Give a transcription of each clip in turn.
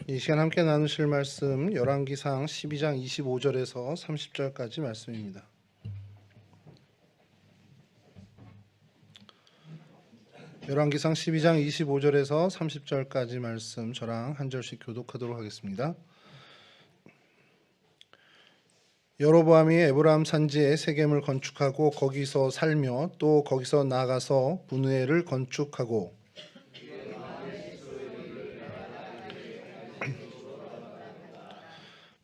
이 시간 함께 나누실 말씀 열왕기상 12장 25절에서 30절까지 말씀입니다. 열왕기상 12장 25절에서 30절까지 말씀 저랑 한 절씩 교독하도록 하겠습니다. 여로보암이 에브라임 산지에 세겜을 건축하고 거기서 살며 또 거기서 나가서 분우엘을 건축하고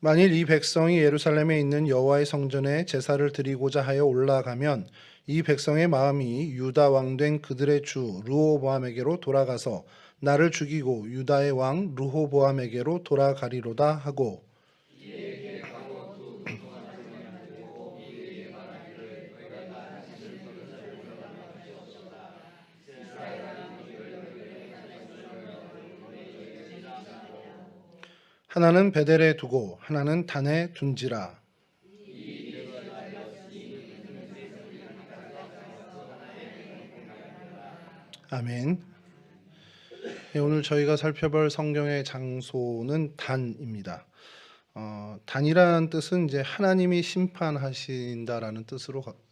만일 이 백성이 예루살렘에 있는 여호와의 성전에 제사를 드리고자 하여 올라가면 이 백성의 마음이 유다 왕 된 그들의 주 르호보암에게로 돌아가서 나를 죽이고 유다의 왕 르호보암에게로 돌아가리로다 하고 하나는 베델에 두고 하나는 단에 둔지라. 아멘. 오늘 저희가 살펴볼 성경의 장소는 단입니다. 단이라는 뜻은 이제 하나님이 심판하신다라는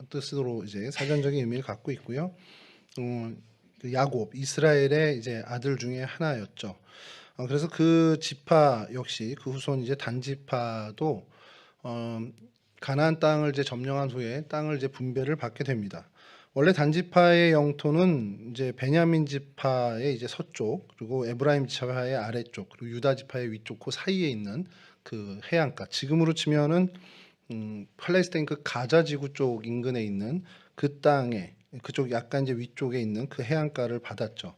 뜻으로 이제 사전적인 의미를 갖고 있고요. 야곱 이스라엘의 이제 아들 중에 하나였죠. 그래서 그 지파 역시 그 후손 이제 단 지파도 가나안 땅을 이제 점령한 후에 땅을 이제 분배를 받게 됩니다. 원래 단 지파의 영토는 이제 베냐민 지파의 이제 서쪽, 그리고 에브라임 지파의 아래쪽, 그리고 유다 지파의 위쪽 그 사이에 있는 그 해안가. 지금으로 치면은 팔레스타인 그 가자 지구 쪽 인근에 있는 그 땅에 그쪽 약간 이제 위쪽에 있는 그 해안가를 받았죠.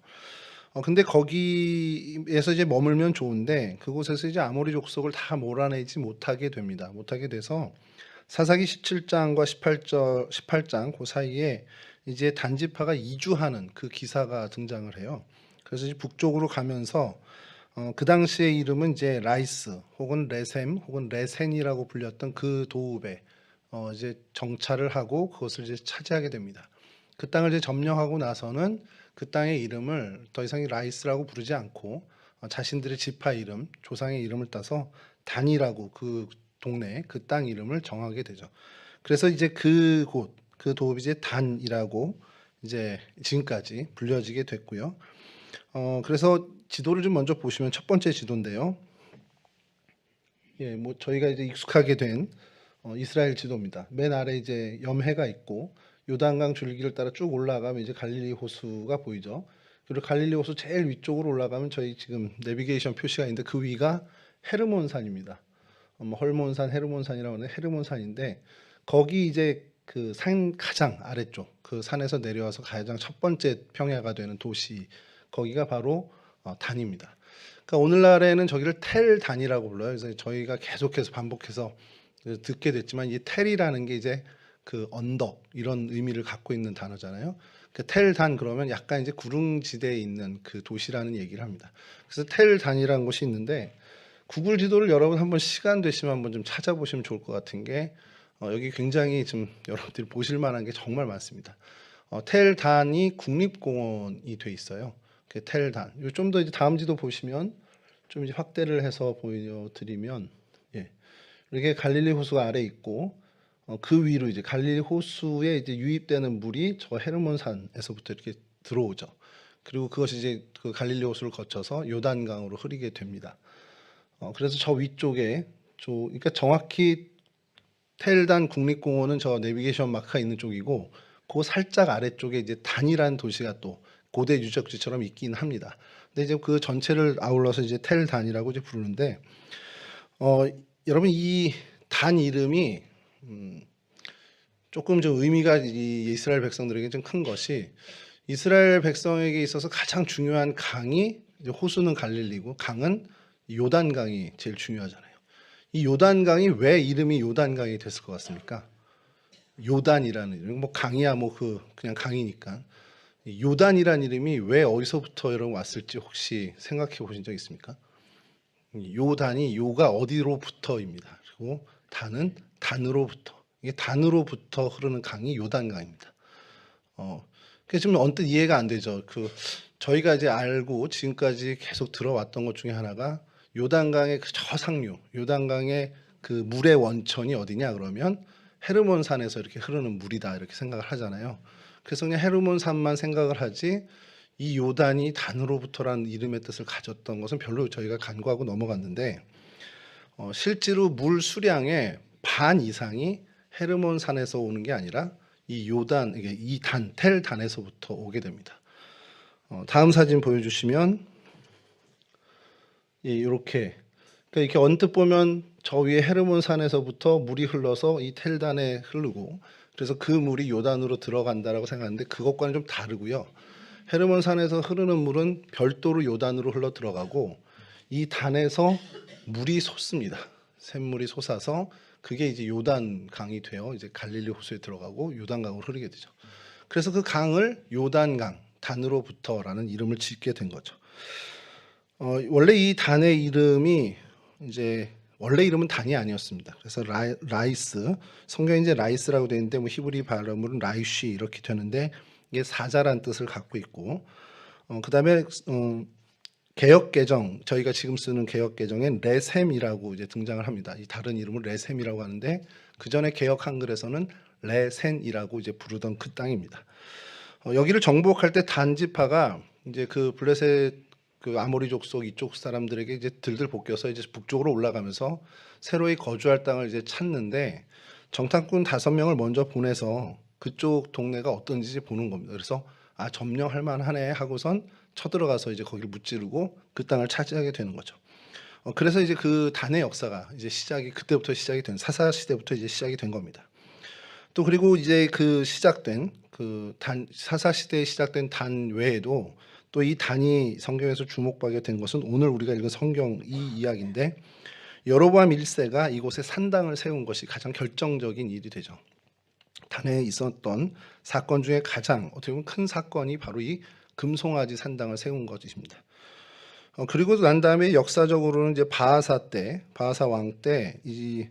근데 거기에서 이제 머물면 좋은데 그곳에서 이제 아모리 족속을 다 몰아내지 못하게 됩니다. 못하게 돼서 사사기 17장과 18장 그 사이에 이제 단지파가 이주하는 그 기사가 등장을 해요. 그래서 이제 북쪽으로 가면서 그 당시의 이름은 이제 라이스 혹은 레셈 혹은 레센이라고 불렸던 그 도읍에 이제 정착을 하고 그것을 이제 차지하게 됩니다. 그 땅을 이제 점령하고 나서는 그 땅의 이름을 더 이상 라이스라고 부르지 않고 자신들의 지파 이름, 조상의 이름을 따서 단이라고 그 동네, 그 땅 이름을 정하게 되죠. 그래서 이제 그곳, 그 도읍이 이제 단이라고 이제 지금까지 불려지게 됐고요. 그래서 지도를 좀 먼저 보시면 첫 번째 지도인데요. 예, 뭐 저희가 이제 익숙하게 된 이스라엘 지도입니다. 맨 아래 이제 염해가 있고 요단강 줄기를 따라 쭉 올라가면 이제 갈릴리 호수가 보이죠. 그리고 갈릴리 호수 제일 위쪽으로 올라가면 저희 지금 내비게이션 표시가 있는데 그 위가 헤르몬산입니다. 헐몬산, 헤르몬산이라고 하는 헤르몬산인데 거기 이제 그 산 가장 아래쪽 그 산에서 내려와서 가장 첫 번째 평야가 되는 도시 거기가 바로 단입니다. 그러니까 오늘날에는 저기를 텔단이라고 불러요. 그래서 저희가 계속해서 반복해서 듣게 됐지만 이 텔이라는 게 이제 그 언덕 이런 의미를 갖고 있는 단어잖아요. 그 텔단 그러면 약간 이제 구릉지대에 있는 그 도시라는 얘기를 합니다. 그래서 텔단이라는 곳이 있는데 구글 지도를 여러분 한번 시간 되시면 한번 좀 찾아보시면 좋을 것 같은 게 여기 굉장히 좀 여러분들이 보실 만한 게 정말 많습니다. 텔단이 국립공원이 돼 있어요. 그 텔단. 좀 더 이제 다음 지도 보시면 좀 이제 확대를 해서 보여드리면 예. 이렇게 갈릴리 호수가 아래 있고 그 위로 이제 갈릴리 호수에 이제 유입되는 물이 저 헤르몬산에서부터 이렇게 들어오죠. 그리고 그것이 이제 그 갈릴리 호수를 거쳐서 요단강으로 흐르게 됩니다. 그래서 저 위쪽에 그러니까 정확히 텔단 국립공원은 저 내비게이션 마크가 있는 쪽이고 그 살짝 아래쪽에 이제 단이라는 도시가 또 고대 유적지처럼 있긴 합니다. 근데 이제 그 전체를 아울러서 이제 텔단이라고 이제 부르는데 여러분 이 단 이름이 조금 좀 의미가 이 이스라엘 백성들에게 좀 큰 것이 이스라엘 백성에게 있어서 가장 중요한 강이 이제 호수는 갈릴리고 강은 요단강이 제일 중요하잖아요. 이 요단강이 왜 이름이 요단강이 됐을 것 같습니까? 요단이라는 이름, 뭐 강이야 뭐 그냥 강이니까 요단이라는 이름이 왜 어디서부터 여러분 왔을지 혹시 생각해 보신 적 있습니까? 요단이 요가 어디로부터입니다. 그리고 단은 단으로부터. 이게 단으로부터 흐르는 강이 요단강입니다. 그게 좀 언뜻 이해가 안 되죠. 저희가 이제 알고 지금까지 계속 들어왔던 것 중에 하나가 요단강의 그 저상류, 요단강의 그 물의 원천이 어디냐 그러면 헤르몬산에서 이렇게 흐르는 물이다 이렇게 생각을 하잖아요. 그래서 그냥 헤르몬산만 생각을 하지 이 요단이 단으로부터라는 이름의 뜻을 가졌던 것은 별로 저희가 간과하고 넘어갔는데 실제로 물 수량의 반 이상이 헤르몬산에서 오는 게 아니라 이 요단, 이 단, 텔 단에서부터 오게 됩니다. 다음 사진 보여주시면 이렇게 그러니까 이렇게 언뜻 보면 저 위에 헤르몬산에서부터 물이 흘러서 이 텔단에 흐르고 그래서 그 물이 요단으로 들어간다라고 생각하는데 그것과는 좀 다르고요. 헤르몬산에서 흐르는 물은 별도로 요단으로 흘러 들어가고 이 단에서 물이 솟습니다. 샘물이 솟아서 그게 이제 요단 강이 되어 이제 갈릴리 호수에 들어가고 요단강으로 흐르게 되죠. 그래서 그 강을 요단강 단으로부터라는 이름을 짓게 된 거죠. 원래 이 단의 이름이 이제 원래 이름은 단이 아니었습니다. 그래서 라이스 성경에 이제 라이스라고 되어 있는데 뭐 히브리 발음으로는 라이쉬 이렇게 되는데 이게 사자란 뜻을 갖고 있고 그다음에 개역 개정 저희가 지금 쓰는 개역 개정엔 레셈이라고 이제 등장을 합니다. 이 다른 이름을 레셈이라고 하는데 그 전에 개역 한글에서는 레센이라고 이제 부르던 그 땅입니다. 여기를 정복할 때 단지파가 이제 그 블레셋 그 아모리 족속 이쪽 사람들에게 이제 들들 볶여서 이제 북쪽으로 올라가면서 새로이 거주할 땅을 이제 찾는데 정탐꾼 5명을 먼저 보내서 그쪽 동네가 어떤지 보는 겁니다. 그래서 점령할 만하네 하고선 쳐들어가서 이제 거기를 무찌르고 그 땅을 차지하게 되는 거죠. 그래서 이제 그 단의 역사가 이제 그때부터 시작이 된 사사 시대부터 이제 시작이 된 겁니다. 또 그리고 이제 그 시작된 그 사사 시대에 시작된 단 외에도 또 이 단이 성경에서 주목받게 된 것은 오늘 우리가 읽은 성경 이 이야기인데 여로보암 1세가 이곳에 산당을 세운 것이 가장 결정적인 일이 되죠. 단에 있었던 사건 중에 가장 어떻게 보면 큰 사건이 바로 이 금송아지 산당을 세운 것입니다. 그리고 난 다음에 역사적으로는 이제 바하사 왕 때 이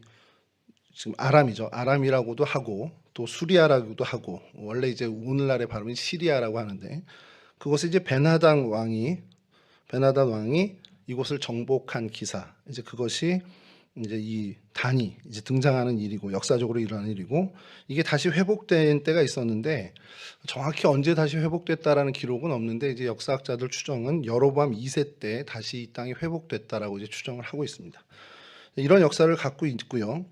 지금 아람이죠. 아람이라고도 하고 또 수리아라고도 하고 원래 이제 오늘날의 발음은 시리아라고 하는데 그것을 이제 베나단 왕이 이곳을 정복한 기사 이제 그것이 이제 이 단이 이제 등장하는 일이고 역사적으로 일어나는 일이고 이게 다시 회복된 때가 있었는데 정확히 언제 다시 회복됐다라는 기록은 없는데 이제 역사학자들 추정은 여로보암 2세 때 다시 이 땅이 회복됐다라고 이제 추정을 하고 있습니다. 이런 역사를 갖고 있고요.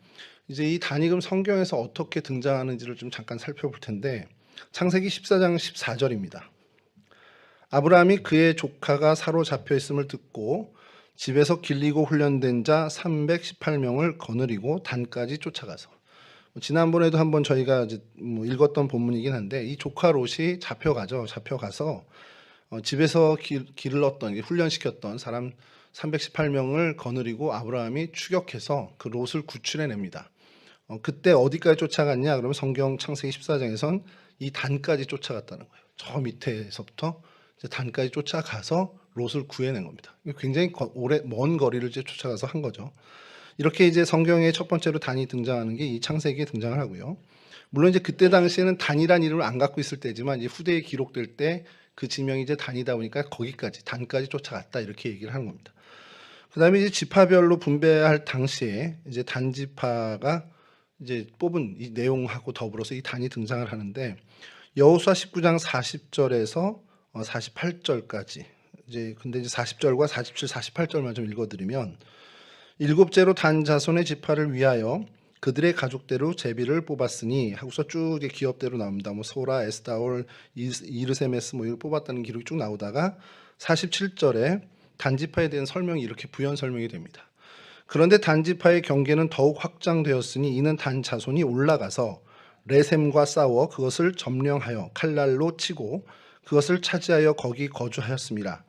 이제 이 단이 그럼 성경에서 어떻게 등장하는지를 좀 잠깐 살펴볼 텐데 창세기 14장 14절입니다. 아브라함이 그의 조카가 사로잡혀 있음을 듣고 집에서 길리고 훈련된 자 318명을 거느리고 단까지 쫓아가서 지난번에도 한번 저희가 이제 읽었던 본문이긴 한데 이 조카 롯이 잡혀가서 집에서 길렀던 훈련시켰던 사람 318명을 거느리고 아브라함이 추격해서 그 롯을 구출해냅니다. 그때 어디까지 쫓아갔냐 그러면 성경 창세기 14장에선 이 단까지 쫓아갔다는 거예요. 저 밑에서부터 단까지 쫓아가서 롯을 구해낸 겁니다. 굉장히 먼 거리를 이제 쫓아가서 한 거죠. 이렇게 이제 성경에 첫 번째로 단이 등장하는 게 이 창세기에 등장을 하고요. 물론 이제 그때 당시에는 단이란 이름을 안 갖고 있을 때지만 이제 후대에 기록될 때 그 지명이 이제 단이다 보니까 거기까지 단까지 쫓아갔다 이렇게 얘기를 하는 겁니다. 그다음에 이제 지파별로 분배할 당시에 이제 단지파가 이제 뽑은 이 내용하고 더불어서 이 단이 등장을 하는데 여호수아 19장 40절에서 48절까지 근데 이제 40절과 47, 48절만 좀 읽어드리면 일곱째로 단 자손의 지파를 위하여 그들의 가족대로 제비를 뽑았으니 하고서 쭉 기업대로 나옵니다. 뭐 소라, 에스다올, 이르세메스 뭐 이걸 뽑았다는 기록이 쭉 나오다가 47절에 단지파에 대한 설명이 이렇게 부연 설명이 됩니다. 그런데 단지파의 경계는 더욱 확장되었으니 이는 단 자손이 올라가서 레셈과 싸워 그것을 점령하여 칼날로 치고 그것을 차지하여 거기 거주하였습니다.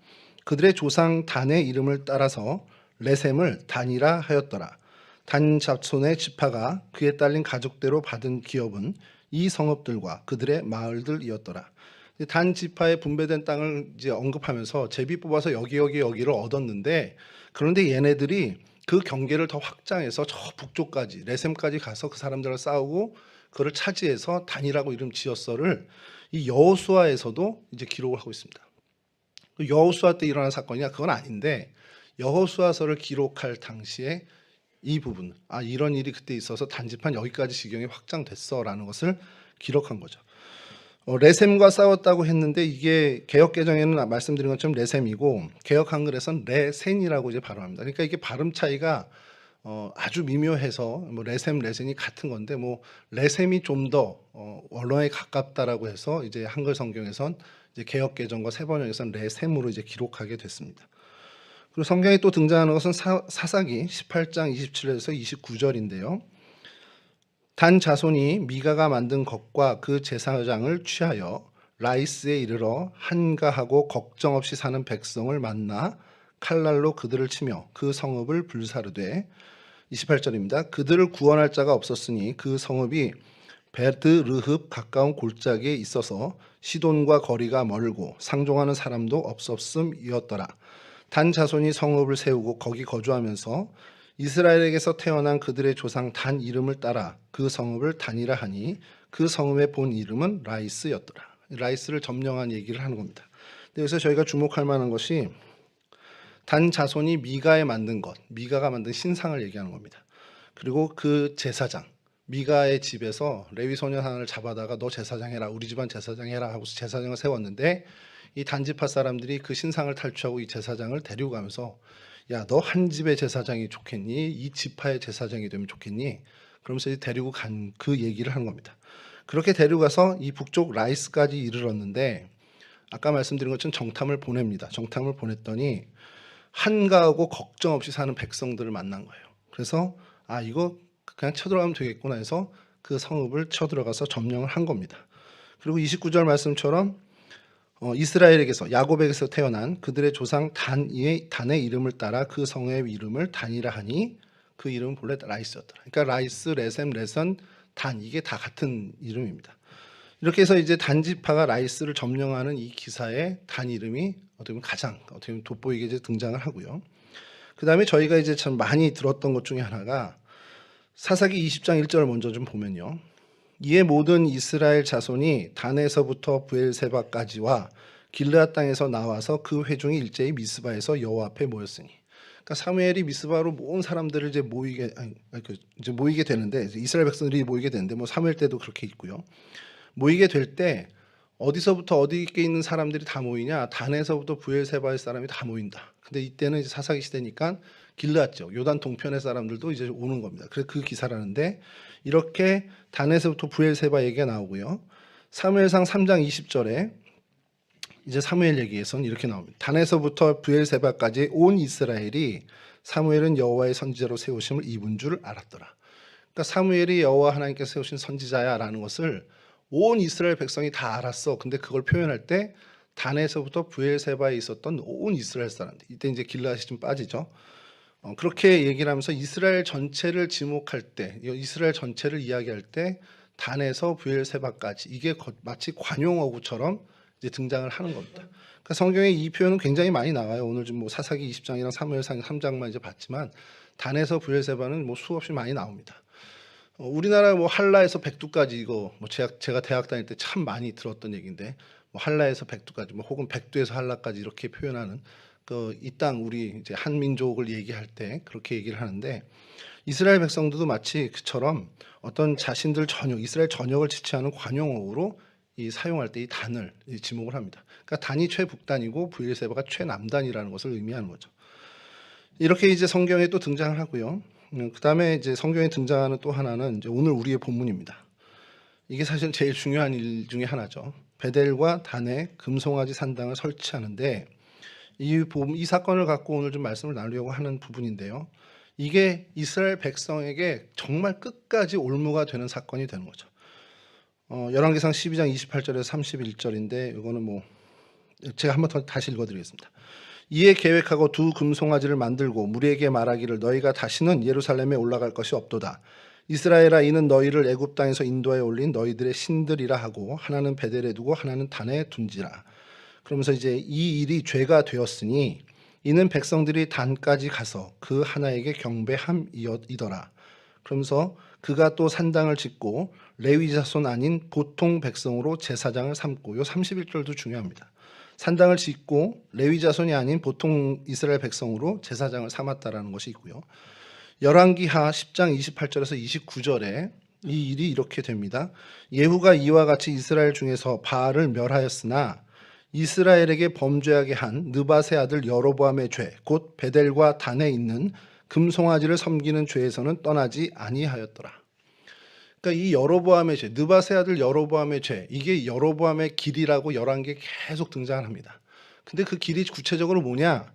그들의 조상 단의 이름을 따라서 레셈을 단이라 하였더라. 단 자손의 지파가 그에 딸린 가족대로 받은 기업은 이 성읍들과 그들의 마을들이었더라. 단 지파에 분배된 땅을 이제 언급하면서 제비 뽑아서 여기를 얻었는데 그런데 얘네들이 그 경계를 더 확장해서 저 북쪽까지 레셈까지 가서 그 사람들과 싸우고 그를 차지해서 단이라고 이름 지었어를 이 여호수아에서도 이제 기록을 하고 있습니다. 여호수아 때 일어난 사건이냐 그건 아닌데 여호수아서를 기록할 당시에 이 부분, 이런 일이 그때 있어서 단지판 여기까지 지경이 확장됐어라는 것을 기록한 거죠. 레셈과 싸웠다고 했는데 이게 개역 개정에는 말씀드린 것처럼 레셈이고 개역 한글에선 레센이라고 이제 발음합니다. 그러니까 이게 발음 차이가 아주 미묘해서 뭐 레셈 레센이 같은 건데 뭐 레셈이 좀 더 원어에 가깝다라고 해서 이제 한글 성경에선 이제 개역 개정과 세번역에선 레셈으로 이제 기록하게 됐습니다. 그리고 성경에 또 등장하는 것은 사사기 18장 27절에서 29절인데요. 단 자손이 미가가 만든 것과 그 제사장을 취하여 라이스에 이르러 한가하고 걱정 없이 사는 백성을 만나 칼날로 그들을 치며 그 성읍을 불사르되 28절입니다. 그들을 구원할 자가 없었으니 그 성읍이 베드르흡 가까운 골짜기에 있어서 시돈과 거리가 멀고 상종하는 사람도 없었음이었더라. 단 자손이 성읍을 세우고 거기 거주하면서 이스라엘에게서 태어난 그들의 조상 단 이름을 따라 그 성읍을 단이라 하니 그 성읍의 본 이름은 라이스였더라. 라이스를 점령한 얘기를 하는 겁니다. 여기서 저희가 주목할 만한 것이 단 자손이 미가에 만든 것, 미가가 만든 신상을 얘기하는 겁니다. 그리고 그 제사장, 미가의 집에서 레위 소년 하나를 잡아다가 너 제사장 해라, 우리 집안 제사장 해라 하고 제사장을 세웠는데 이 단지파 사람들이 그 신상을 탈취하고 이 제사장을 데리고 가면서 야, 너 한 집의 제사장이 좋겠니? 이 지파의 제사장이 되면 좋겠니? 그러면서 이제 데리고 간 그 얘기를 하는 겁니다. 그렇게 데리고 가서 이 북쪽 라이스까지 이르렀는데 아까 말씀드린 것처럼 정탐을 보냅니다. 정탐을 보냈더니 한가하고 걱정 없이 사는 백성들을 만난 거예요. 그래서 이거 그냥 쳐들어가면 되겠구나 해서 그 성읍을 쳐들어가서 점령을 한 겁니다. 그리고 29절 말씀처럼 이스라엘에게서 야곱에게서 태어난 그들의 조상 단의 이름을 따라 그 성의 이름을 단이라 하니 그 이름은 본래 라이스였더라. 그러니까 라이스, 레셈, 레선, 단 이게 다 같은 이름입니다. 이렇게 해서 이제 단지파가 라이스를 점령하는 이 기사에 단 이름이 어떻게 보면 가장 돋보이게 이제 등장을 하고요. 그 다음에 저희가 이제 참 많이 들었던 것 중에 하나가 사사기 20장 1절을 먼저 좀 보면요. 이에 모든 이스라엘 자손이 단에서부터 브엘세바까지와 길르앗 땅에서 나와서 그 회중이 일제히 미스바에서 여호와 앞에 모였으니. 그러니까 사무엘이 미스바로 모은 사람들을 이제 모이게 되는데 이스라엘 백성들이 모이게 되는데 뭐 사무엘 때도 그렇게 있고요. 모이게 될 때 어디서부터 어디에 있는 사람들이 다 모이냐? 단에서부터 브엘세바의 사람이 다 모인다. 근데 이때는 이제 사사기 시대니까 길르앗 지역, 요단 동편의 사람들도 이제 오는 겁니다. 그래서 그 기사라는데 이렇게 단에서부터 브엘세바 얘기가 나오고요. 사무엘상 3장 20절에 이제 사무엘 얘기에서는 이렇게 나옵니다. 단에서부터 브엘세바까지 온 이스라엘이 사무엘은 여호와의 선지자로 세우심을 입은 줄 알았더라. 그러니까 사무엘이 여호와 하나님께서 세우신 선지자야라는 것을 온 이스라엘 백성이 다 알았어. 근데 그걸 표현할 때 단에서부터 브엘세바에 있었던 온 이스라엘 사람들, 이때 이제 길르앗이 좀 빠지죠. 그렇게 얘기를 하면서 이스라엘 전체를 지목할 때, 이스라엘 전체를 이야기할 때 단에서 브엘세바까지 이게 마치 관용어구처럼 이제 등장을 하는 겁니다. 그러니까 성경에 이 표현은 굉장히 많이 나와요. 오늘 좀 뭐 사사기 20장이랑 사무엘상 3장만 이제 봤지만 단에서 브엘세바는 뭐 수없이 많이 나옵니다. 우리나라 뭐 한라에서 백두까지 이거 뭐 제가 대학 다닐 때 참 많이 들었던 얘기인데 뭐 한라에서 백두까지 뭐 혹은 백두에서 한라까지 이렇게 표현하는 이 땅 우리 이제 한민족을 얘기할 때 그렇게 얘기를 하는데 이스라엘 백성들도 마치 그처럼 어떤 자신들 전역, 이스라엘 전역을 지칭하는 관용어로 이 사용할 때 이 단을 지목을 합니다. 그러니까 단이 최북단이고 브엘세바가 최남단이라는 것을 의미하는 거죠. 이렇게 이제 성경에 또 등장을 하고요. 그 다음에 이제 성경에 등장하는 또 하나는 이제 오늘 우리의 본문입니다. 이게 사실 제일 중요한 일 중에 하나죠. 베델과 단에 금송아지 산당을 설치하는데 이 사건을 갖고 오늘 좀 말씀을 나누려고 하는 부분인데요. 이게 이스라엘 백성에게 정말 끝까지 올무가 되는 사건이 되는 거죠. 열왕기상 12장 28절에서 31절인데 이거는 뭐 제가 한번 더 다시 읽어드리겠습니다. 이에 계획하고 두 금송아지를 만들고 무리에게 말하기를 너희가 다시는 예루살렘에 올라갈 것이 없도다. 이스라엘아 이는 너희를 애굽 땅에서 인도하에 올린 너희들의 신들이라 하고 하나는 베델에 두고 하나는 단에 둔지라. 그러면서 이제 이 일이 죄가 되었으니 이는 백성들이 단까지 가서 그 하나에게 경배함이더라. 그러면서 그가 또 산당을 짓고 레위 자손 아닌 보통 백성으로 제사장을 삼고 요 31절도 중요합니다. 산당을 짓고 레위 자손이 아닌 보통 이스라엘 백성으로 제사장을 삼았다라는 것이 있고요. 열왕기하 10장 28절에서 29절에 이 일이 이렇게 됩니다. 예후가 이와 같이 이스라엘 중에서 바알을 멸하였으나 이스라엘에게 범죄하게 한 느밧의 아들 여로보암의 죄, 곧 베델과 단에 있는 금송아지를 섬기는 죄에서는 떠나지 아니하였더라. 그러니까 이 여로보암의 죄, 느밧의 아들 여로보암의 죄, 이게 여로보암의 길이라고 열왕기에 계속 등장을 합니다. 근데 그 길이 구체적으로 뭐냐?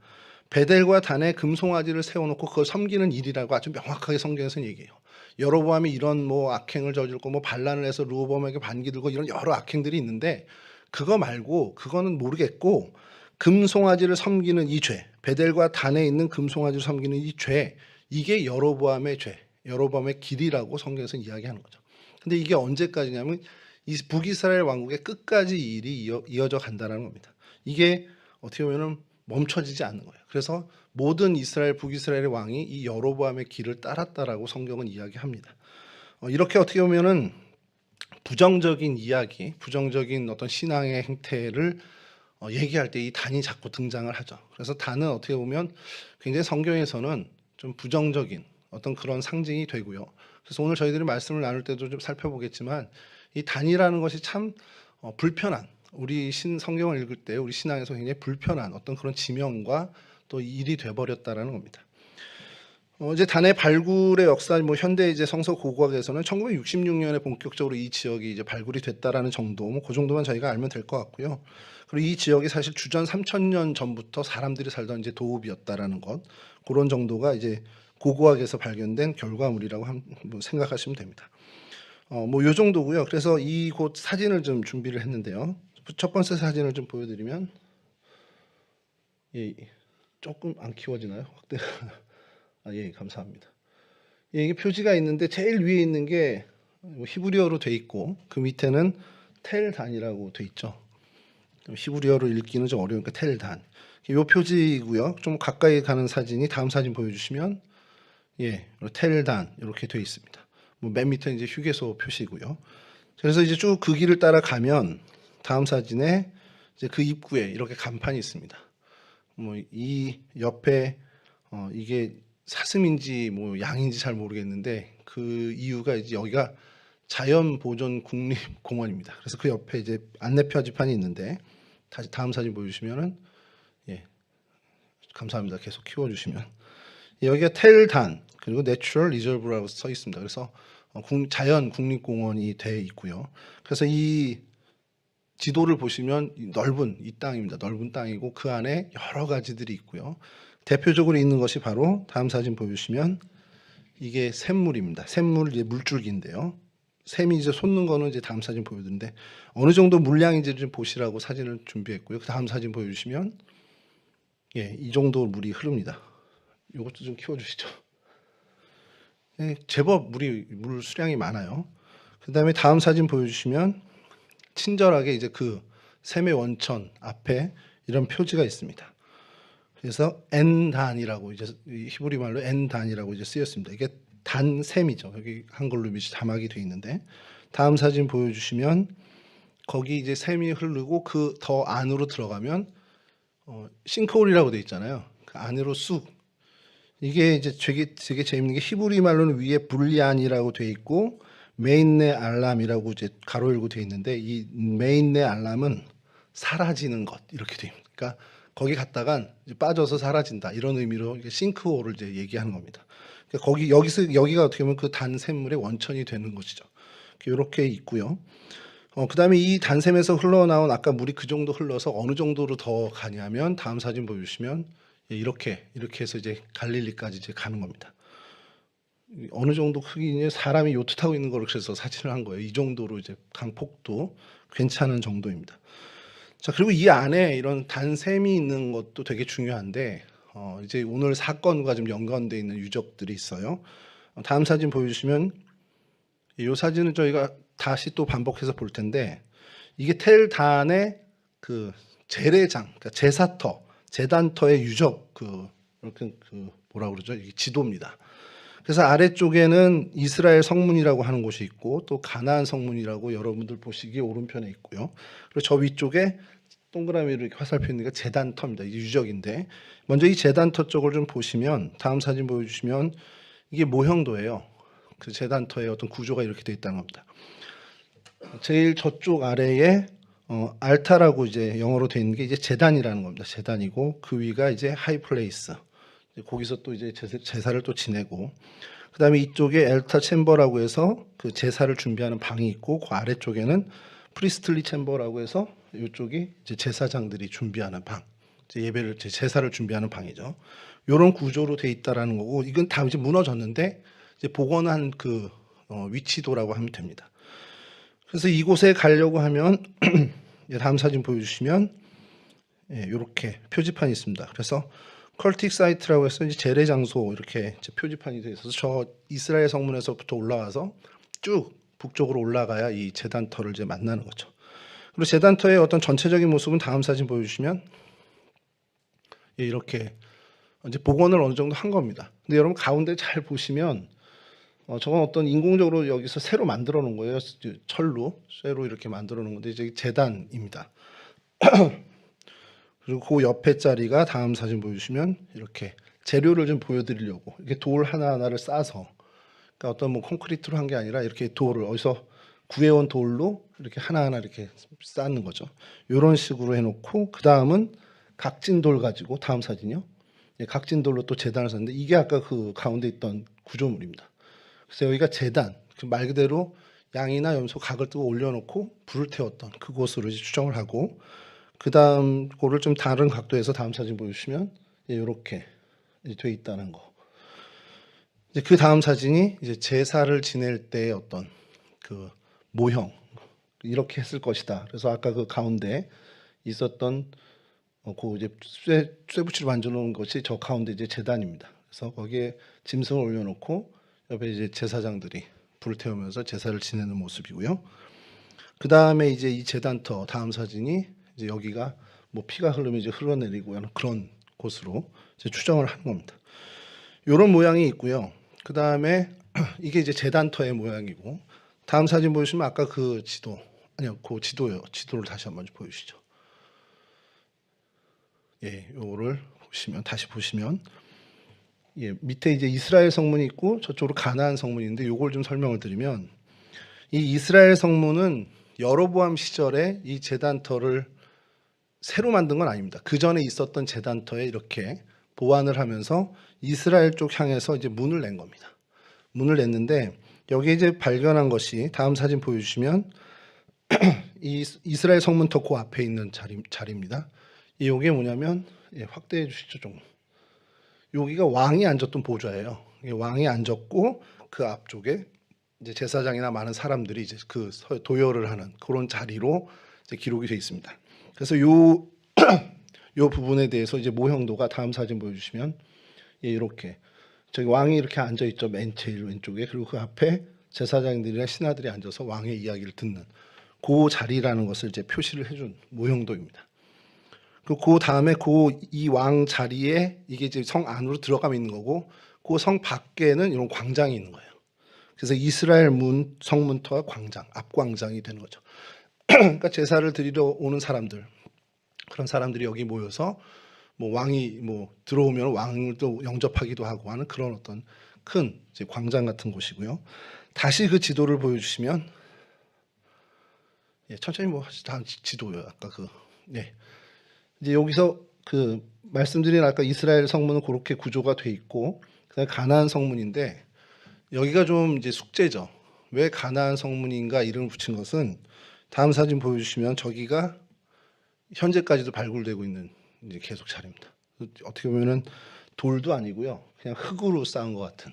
베델과 단에 금송아지를 세워놓고 그걸 섬기는 일이라고 아주 명확하게 성경에서는 얘기해요. 여로보암이 이런 뭐 악행을 저질고 뭐 반란을 해서 르호보암에게 반기 들고 이런 여러 악행들이 있는데 그거 말고 그거는 모르겠고 금송아지를 섬기는 이 죄, 베델과 단에 있는 금송아지를 섬기는 이 죄, 이게 여로보암의 죄, 여로보암의 길이라고 성경에서 이야기하는 거죠. 근데 이게 언제까지냐면 이 북이스라엘 왕국의 끝까지 이 일이 이어져 간다는 겁니다. 이게 어떻게 보면 멈춰지지 않는 거예요. 그래서 모든 이스라엘 북이스라엘의 왕이 이 여로보암의 길을 따랐다라고 성경은 이야기합니다. 이렇게 어떻게 보면은 부정적인 이야기, 부정적인 어떤 신앙의 행태를 얘기할 때 이 단이 자꾸 등장을 하죠. 그래서 단은 어떻게 보면 굉장히 성경에서는 좀 부정적인 어떤 그런 상징이 되고요. 그래서 오늘 저희들이 말씀을 나눌 때도 좀 살펴보겠지만 이 단이라는 것이 참 불편한, 우리 성경을 읽을 때 우리 신앙에서 굉장히 불편한 어떤 그런 지명과 또 일이 돼버렸다라는 겁니다. 이제 단의 발굴의 역사, 뭐 현대 이제 성서 고고학에서는 1966년에 본격적으로 이 지역이 이제 발굴이 됐다라는 정도, 뭐 그 정도만 저희가 알면 될 것 같고요. 그리고 이 지역이 사실 주전 3,000년 전부터 사람들이 살던 이제 도읍이었다라는 것, 그런 정도가 이제 고고학에서 발견된 결과물이라고 뭐 생각하시면 됩니다. 뭐 요 정도고요. 그래서 이 곳 사진을 좀 준비를 했는데요. 첫 번째 사진을 좀 보여드리면, 예, 조금 안 키워지나요? 확대. 예, 감사합니다. 예, 이게 표지가 있는데 제일 위에 있는 게 히브리어로 돼 있고 그 밑에는 텔단이라고 돼 있죠. 히브리어로 읽기는 좀 어려우니까 텔단. 이 표지고요. 좀 가까이 가는 사진이 다음 사진 보여주시면 예, 텔단 이렇게 돼 있습니다. 뭐 맨 밑에 이제 휴게소 표시고요. 그래서 이제 쭉 그 길을 따라가면 다음 사진에 이제 그 입구에 이렇게 간판이 있습니다. 뭐 이 옆에 이게 사슴인지 뭐 양인지 잘 모르겠는데 그 이유가 이제 여기가 자연보존 국립공원입니다. 그래서 그 옆에 이제 안내 표지판이 있는데 다시 다음 사진 보여주시면은 예, 감사합니다. 계속 키워주시면 여기가 텔단 그리고 내추럴 리저브라고 써 있습니다. 그래서 자연 국립공원이 돼 있고요. 그래서 이 지도를 보시면 넓은 이 땅입니다. 넓은 땅이고 그 안에 여러 가지들이 있고요. 대표적으로 있는 것이 바로 다음 사진 보여주시면 이게 샘물입니다. 샘물 이제 물줄기인데요. 샘이 이제 솟는 거는 이제 다음 사진 보여드리는데 어느 정도 물량인지 좀 보시라고 사진을 준비했고요. 다음 사진 보여주시면 예, 이 정도 물이 흐릅니다. 이것도 좀 키워주시죠. 예, 제법 물 수량이 많아요. 그 다음에 다음 사진 보여주시면 친절하게 이제 그 샘의 원천 앞에 이런 표지가 있습니다. 그래서 엔단이라고 이제 히브리 말로 엔단이라고 이제 쓰였습니다. 이게 단샘이죠. 여기 한글로 밑에 자막이 돼 있는데 다음 사진 보여주시면 거기 이제 샘이 흐르고 그 더 안으로 들어가면 싱크홀이라고 돼 있잖아요. 그 안으로 쑥 이게 이제 되게 재밌는 게 히브리 말로는 위에 불리안이라고 돼 있고 메인네 알람이라고 이제 가로 열고 돼 있는데 이 메인네 알람은 사라지는 것 이렇게 됩니다. 그러니까 거기 갔다간 이제 빠져서 사라진다 이런 의미로 싱크홀을 이제 얘기하는 겁니다. 그러니까 여기가 어떻게 보면 그 단샘물의 원천이 되는 것이죠. 이렇게 있고요. 그다음에 이 단샘에서 흘러나온 아까 물이 그 정도 흘러서 어느 정도로 더 가냐면 다음 사진 보여주시면 이렇게 해서 이제 갈릴리까지 이제 가는 겁니다. 어느 정도 크기냐 사람이 요트 타고 있는 거를 그래서 사진을 한 거예요. 이 정도로 이제 강폭도 괜찮은 정도입니다. 자, 그리고 이 안에 이런 단샘이 있는 것도 되게 중요한데 이제 오늘 사건과 좀 연관되어 있는 유적들이 있어요. 다음 사진 보여주시면 이 사진은 저희가 다시 또 반복해서 볼 텐데 이게 텔단의 그 재래장, 그러니까 제사터, 제단터의 유적 이렇게 뭐라 그러죠? 이게 지도입니다. 그래서 아래쪽에는 이스라엘 성문이라고 하는 곳이 있고 또 가나안 성문이라고 여러분들 보시기에 오른편에 있고요. 그리고 저 위쪽에 동그라미로 이렇게 화살표 있는 게 제단터입니다. 이게 유적인데 먼저 이 제단터 쪽을 좀 보시면 다음 사진 보여주시면 이게 모형도예요. 그 제단터의 어떤 구조가 이렇게 되어 있다는 겁니다. 제일 저쪽 아래에 알타라고 이제 영어로 되어 있는 게 이제 제단이라는 겁니다. 제단이고 그 위가 이제 하이플레이스. 거기서 또 이제 제사를 또 지내고 그다음에 이쪽에 엘타 챔버라고 해서 그 제사를 준비하는 방이 있고 그 아래쪽에는 프리스틀리 챔버라고 해서 이쪽이 이제 제사장들이 준비하는 방, 이제 예배를 제사를 준비하는 방이죠. 이런 구조로 돼 있다라는 거고 이건 다 이제 무너졌는데 이제 복원한 그 위치도라고 하면 됩니다. 그래서 이곳에 가려고 하면 다음 사진 보여주시면 이렇게 표지판이 있습니다. 그래서 컬틱 사이트라고 해서 이제 재래 장소 이렇게 이제 표지판이 되어 있어서 저 이스라엘 성문에서부터 올라와서 쭉 북쪽으로 올라가야 이 제단터를 이제 만나는 거죠. 그리고 제단터의 어떤 전체적인 모습은 다음 사진 보여주시면 이렇게 이제 복원을 어느 정도 한 겁니다. 근데 여러분 가운데 잘 보시면 저건 어떤 인공적으로 여기서 새로 만들어 놓은 거예요. 철로 쇠로 이렇게 만들어 놓은 건데 이제 제단입니다. 그리고 그 옆에 자리가 다음 사진 보여주시면 이렇게 재료를 좀 보여드리려고 이렇게 돌 하나하나를 싸서 그러니까 어떤 뭐 콘크리트로 한 게 아니라 이렇게 돌을 어디서 구해온 돌로 이렇게 하나하나 이렇게 쌓는 거죠. 이런 식으로 해놓고 그 다음은 각진 돌 가지고 다음 사진이요. 각진 돌로 또 제단을 썼는데 이게 아까 그 가운데 있던 구조물입니다. 그래서 여기가 제단, 그 말 그대로 양이나 염소 각을 뜨고 올려놓고 불을 태웠던 그곳으로 이제 추정을 하고 그 다음 거를 좀 다른 각도에서 다음 사진 보여주시면 이렇게 돼 있다는 거. 이제 그 다음 사진이 이제 제사를 지낼 때의 어떤 그 모형 이렇게 했을 것이다. 그래서 아까 그 가운데 있었던 그 이제 쇠붙이로 만들어 놓은 것이 저 가운데 이제 제단입니다. 그래서 거기에 짐승을 올려놓고 옆에 이제 제사장들이 불을 태우면서 제사를 지내는 모습이고요. 그 다음에 이제 이 제단터 다음 사진이 이제 여기가 뭐 피가 흐르면 이제 흘러내리고 하는 그런 곳으로 이제 추정을 하는 겁니다. 이런 모양이 있고요. 그 다음에 이게 이제 제단터의 모양이고 다음 사진 보시면 아까 그 지도 아니요 그 지도요. 지도를 다시 한번 보여주시죠. 요거를 보시면 다시 보시면 밑에 이제 이스라엘 성문이 있고 저쪽으로 가나안 성문이 있는데 요걸 좀 설명을 드리면 이 이스라엘 성문은 여로보암 시절에 이 제단터를 새로 만든 건 아닙니다. 그 전에 있었던 제단터에 이렇게 보완을 하면서 이스라엘 쪽 향해서 이제 문을 낸 겁니다. 문을 냈는데 여기 이제 발견한 것이 다음 사진 보여주시면 이 이스라엘 성문터 그 앞에 있는 자리입니다. 이게 뭐냐면 확대해 주시죠 좀. 여기가 왕이 앉았던 보좌예요. 왕이 앉았고 그 앞쪽에 이제 제사장이나 많은 사람들이 이제 그 도열을 하는 그런 자리로 이제 기록이 되어 있습니다. 그래서 요 부분에 대해서 이제 모형도가 다음 사진 보여주시면 이렇게 저기 왕이 이렇게 앉아 있죠. 맨 제일 왼쪽에. 그리고 그 앞에 제사장들이나 신하들이 앉아서 왕의 이야기를 듣는 그 자리라는 것을 이제 표시를 해준 모형도입니다. 그 다음에 이 왕 자리에 이게 이제 성 안으로 들어가면 있는 거고 그 성 밖에는 이런 광장이 있는 거예요. 그래서 이스라엘 성문터와 광장, 앞광장이 되는 거죠. 그러니까 제사를 드리러 오는 사람들, 그런 사람들이 여기 모여서 뭐 왕이 뭐 들어오면 왕을 또 영접하기도 하고 하는 그런 어떤 큰 이제 광장 같은 곳이고요. 다시 그 지도를 보여주시면 천천히 뭐 다음 지도요. 아까 이제 여기서 그 말씀드린 아까 이스라엘 성문은 그렇게 구조가 돼 있고 그다음에 가나안 성문인데 여기가 좀 이제 숙제죠. 왜 가나안 성문인가 이름을 붙인 것은 다음 사진 보여주시면 저기가 현재까지도 발굴되고 있는 이제 계속 자리입니다. 어떻게 보면은 돌도 아니고요, 그냥 흙으로 쌓은 것 같은.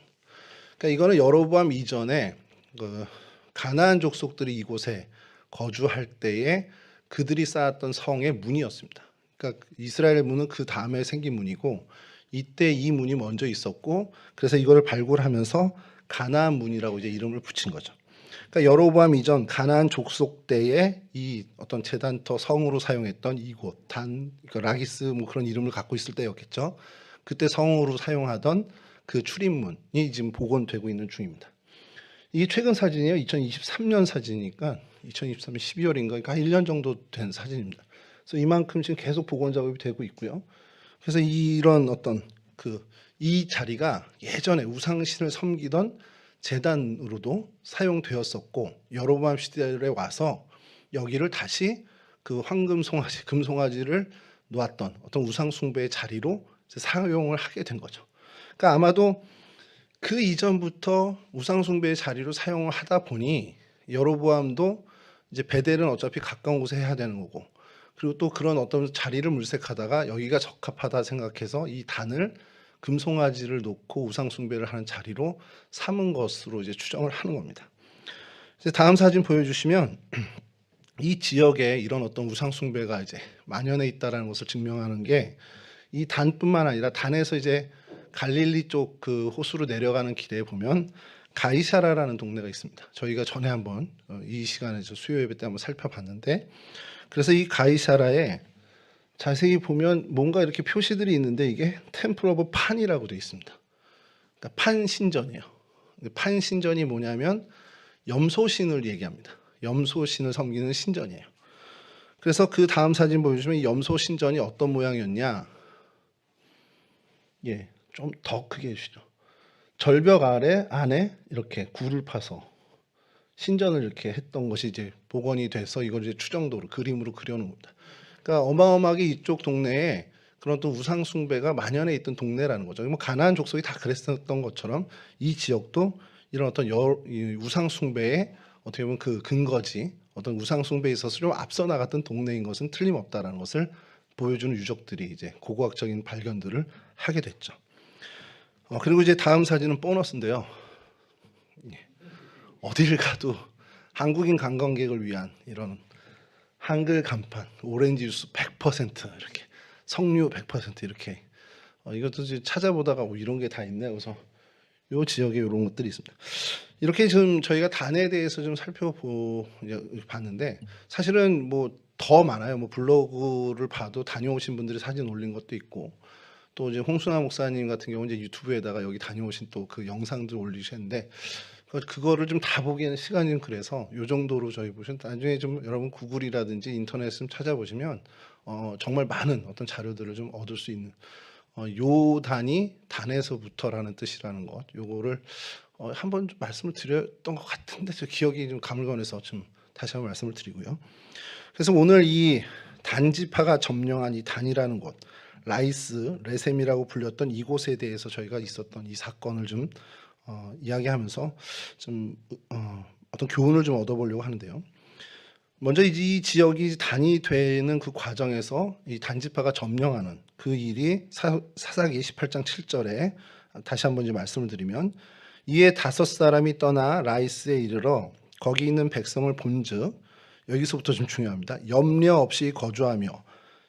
그러니까 이거는 여로보암 이전에 그 가나안 족속들이 이곳에 거주할 때에 그들이 쌓았던 성의 문이었습니다. 그러니까 이스라엘의 문은 그 다음에 생긴 문이고 이때 이 문이 먼저 있었고 그래서 이거를 발굴하면서 가나안 문이라고 이제 이름을 붙인 거죠. 그러니까 여로보암 이전 가나안 족속 때에 이 어떤 제단터 성으로 사용했던 이곳 그러니까 라기스 뭐 그런 이름을 갖고 있을 때였겠죠. 그때 성으로 사용하던 그 출입문이 지금 복원되고 있는 중입니다. 이게 최근 사진이에요. 2023년 사진이니까 2023년 12월인가 그러니까 한 1년 정도 된 사진입니다. 그래서 이만큼 지금 계속 복원 작업이 되고 있고요. 그래서 이런 어떤 이 자리가 예전에 우상신을 섬기던 제단으로도 사용되었었고 여로보암 시대에 와서 여기를 다시 그 황금 송아지, 금 송아지를 놓았던 어떤 우상 숭배의 자리로 사용을 하게 된 거죠. 그러니까 아마도 그 이전부터 우상 숭배의 자리로 사용을 하다 보니 여로보암도 이제 베델은 어차피 가까운 곳에 해야 되는 거고, 그리고 또 그런 어떤 자리를 물색하다가 여기가 적합하다 생각해서 이 단을 금송아지를 놓고 우상 숭배를 하는 자리로 삼은 것으로 이제 추정을 하는 겁니다. 이제 다음 사진 보여주시면 이 지역에 이런 어떤 우상 숭배가 이제 만연해 있다라는 것을 증명하는 게 이 단뿐만 아니라 단에서 이제 갈릴리 쪽 그 호수로 내려가는 길에 보면 가이사라라는 동네가 있습니다. 저희가 전에 한번 이 시간에서 수요 예배 때 한번 살펴봤는데, 그래서 이 가이사라에 자세히 보면 뭔가 이렇게 표시들이 있는데 이게 템플 오브 판이라고 되어 있습니다. 그러니까 판신전이에요. 판신전이 뭐냐면 염소신을 얘기합니다. 염소신을 섬기는 신전이에요. 그래서 그 다음 사진 보여주시면 염소신전이 어떤 모양이었냐. 예, 좀 더 크게 해주시죠. 절벽 안에 이렇게 굴을 파서 신전을 이렇게 했던 것이 이제 복원이 돼서 이걸 이제 추정도로 그림으로 그려놓은 겁니다. 그러니까 어마어마하게 이쪽 동네에 그런 또 우상 숭배가 만연해 있던 동네라는 거죠. 뭐 가나안 족속이 다 그랬었던 것처럼 이 지역도 이런 어떤 우상 숭배의 어떻게 보면 그 근거지, 어떤 우상 숭배에 있어서 좀 앞서 나갔던 동네인 것은 틀림없다라는 것을 보여주는 유적들이 이제 고고학적인 발견들을 하게 됐죠. 그리고 이제 다음 사진은 보너스인데요. 어딜 가도 한국인 관광객을 위한 이런 한글 간판, 오렌지 주스 100% 이렇게, 석류 100% 이렇게. 이것도 이제 찾아보다가 이런 게 다 있네. 그래서 이 지역에 이런 것들이 있습니다. 이렇게 지금 저희가 단에 대해서 좀 살펴봤는데 사실은 뭐 더 많아요. 뭐 블로그를 봐도 다녀오신 분들이 사진 올린 것도 있고, 또 이제 홍순아 목사님 같은 경우 이제 유튜브에다가 여기 다녀오신 또 그 영상들 올리셨는데 그거를 좀 다 보기에는 시간이 좀 그래서 요 정도로 저희 보시면, 나중에 좀 여러분 구글이라든지 인터넷 좀 찾아보시면 정말 많은 어떤 자료들을 좀 얻을 수 있는, 요 단이 단에서부터라는 뜻이라는 것, 요거를 한번 좀 말씀을 드렸던 것 같은데 저 기억이 좀 가물가물해서 좀 다시 한번 말씀을 드리고요. 그래서 오늘 이 단지파가 점령한 이 단이라는 곳, 라이스, 레셈이라고 불렸던 이곳에 대해서 저희가 있었던 이 사건을 좀 이야기하면서 좀 어떤 교훈을 좀 얻어보려고 하는데요. 먼저 이 지역이 단이 되는 그 과정에서 이 단지파가 점령하는 그 일이 사사기 18장 7절에 다시 한번 이제 말씀을 드리면, 이에 5사람이 떠나 라이스에 이르러 거기 있는 백성을 본즉, 여기서부터 좀 중요합니다. 염려 없이 거주하며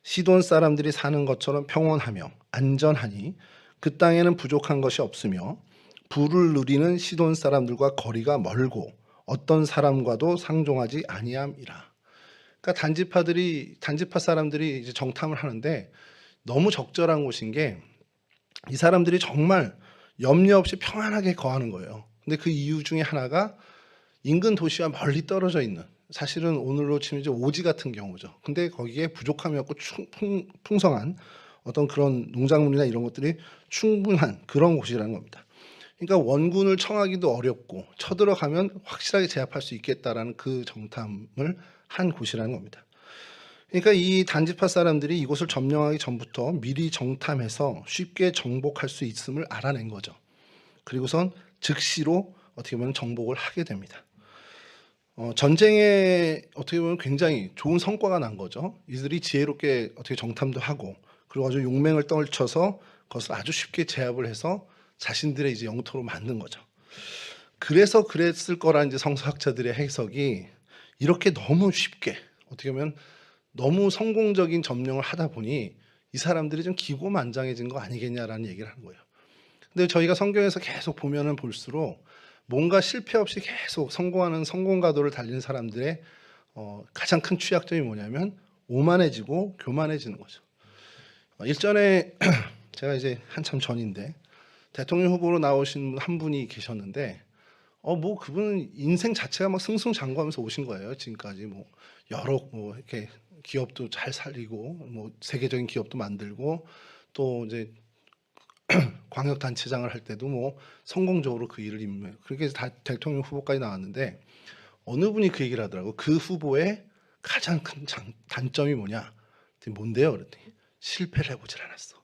시돈 사람들이 사는 것처럼 평온하며 안전하니 그 땅에는 부족한 것이 없으며 부를 누리는 시돈 사람들과 거리가 멀고 어떤 사람과도 상종하지 아니함이라. 그러니까 단지파 사람들이 이제 정탐을 하는데 너무 적절한 곳인 게, 이 사람들이 정말 염려 없이 평안하게 거하는 거예요. 근데 그 이유 중에 하나가 인근 도시와 멀리 떨어져 있는, 사실은 오늘로 치면 이제 오지 같은 경우죠. 근데 거기에 부족함이 없고 풍성한 어떤 그런 농작물이나 이런 것들이 충분한 그런 곳이라는 겁니다. 그러니까 원군을 청하기도 어렵고 쳐들어가면 확실하게 제압할 수 있겠다라는 그 정탐을 한 곳이라는 겁니다. 그러니까 이 단지파 사람들이 이곳을 점령하기 전부터 미리 정탐해서 쉽게 정복할 수 있음을 알아낸 거죠. 그리고선 즉시로 어떻게 보면 정복을 하게 됩니다. 전쟁에 어떻게 보면 굉장히 좋은 성과가 난 거죠. 이들이 지혜롭게 어떻게 정탐도 하고, 그리고 아주 용맹을 떨쳐서 그것을 아주 쉽게 제압을 해서 자신들의 이제 영토로 만든 거죠. 그래서 그랬을 거라는 이제 성서학자들의 해석이, 이렇게 너무 쉽게 어떻게 보면 너무 성공적인 점령을 하다 보니 이 사람들이 좀 기고만장해진 거 아니겠냐라는 얘기를 하는 거예요. 근데 저희가 성경에서 계속 보면은 볼수록 뭔가 실패 없이 계속 성공하는 성공가도를 달리는 사람들의 가장 큰 취약점이 뭐냐면 오만해지고 교만해지는 거죠. 일전에 제가 이제 한참 전인데 대통령 후보로 나오신 한 분이 계셨는데 뭐 그분은 인생 자체가 막 승승장구하면서 오신 거예요. 지금까지 뭐 여러 뭐 이렇게 기업도 잘 살리고 뭐 세계적인 기업도 만들고 또 이제 광역단체장을 할 때도 뭐 성공적으로 그 일을 임해요. 그렇게 해서 다 대통령 후보까지 나왔는데 어느 분이 그 얘기를 하더라고. 그 후보의 가장 큰 단점이 뭐냐? 그랬더니 뭔데요? 그랬더니 실패를 해보질 않았어.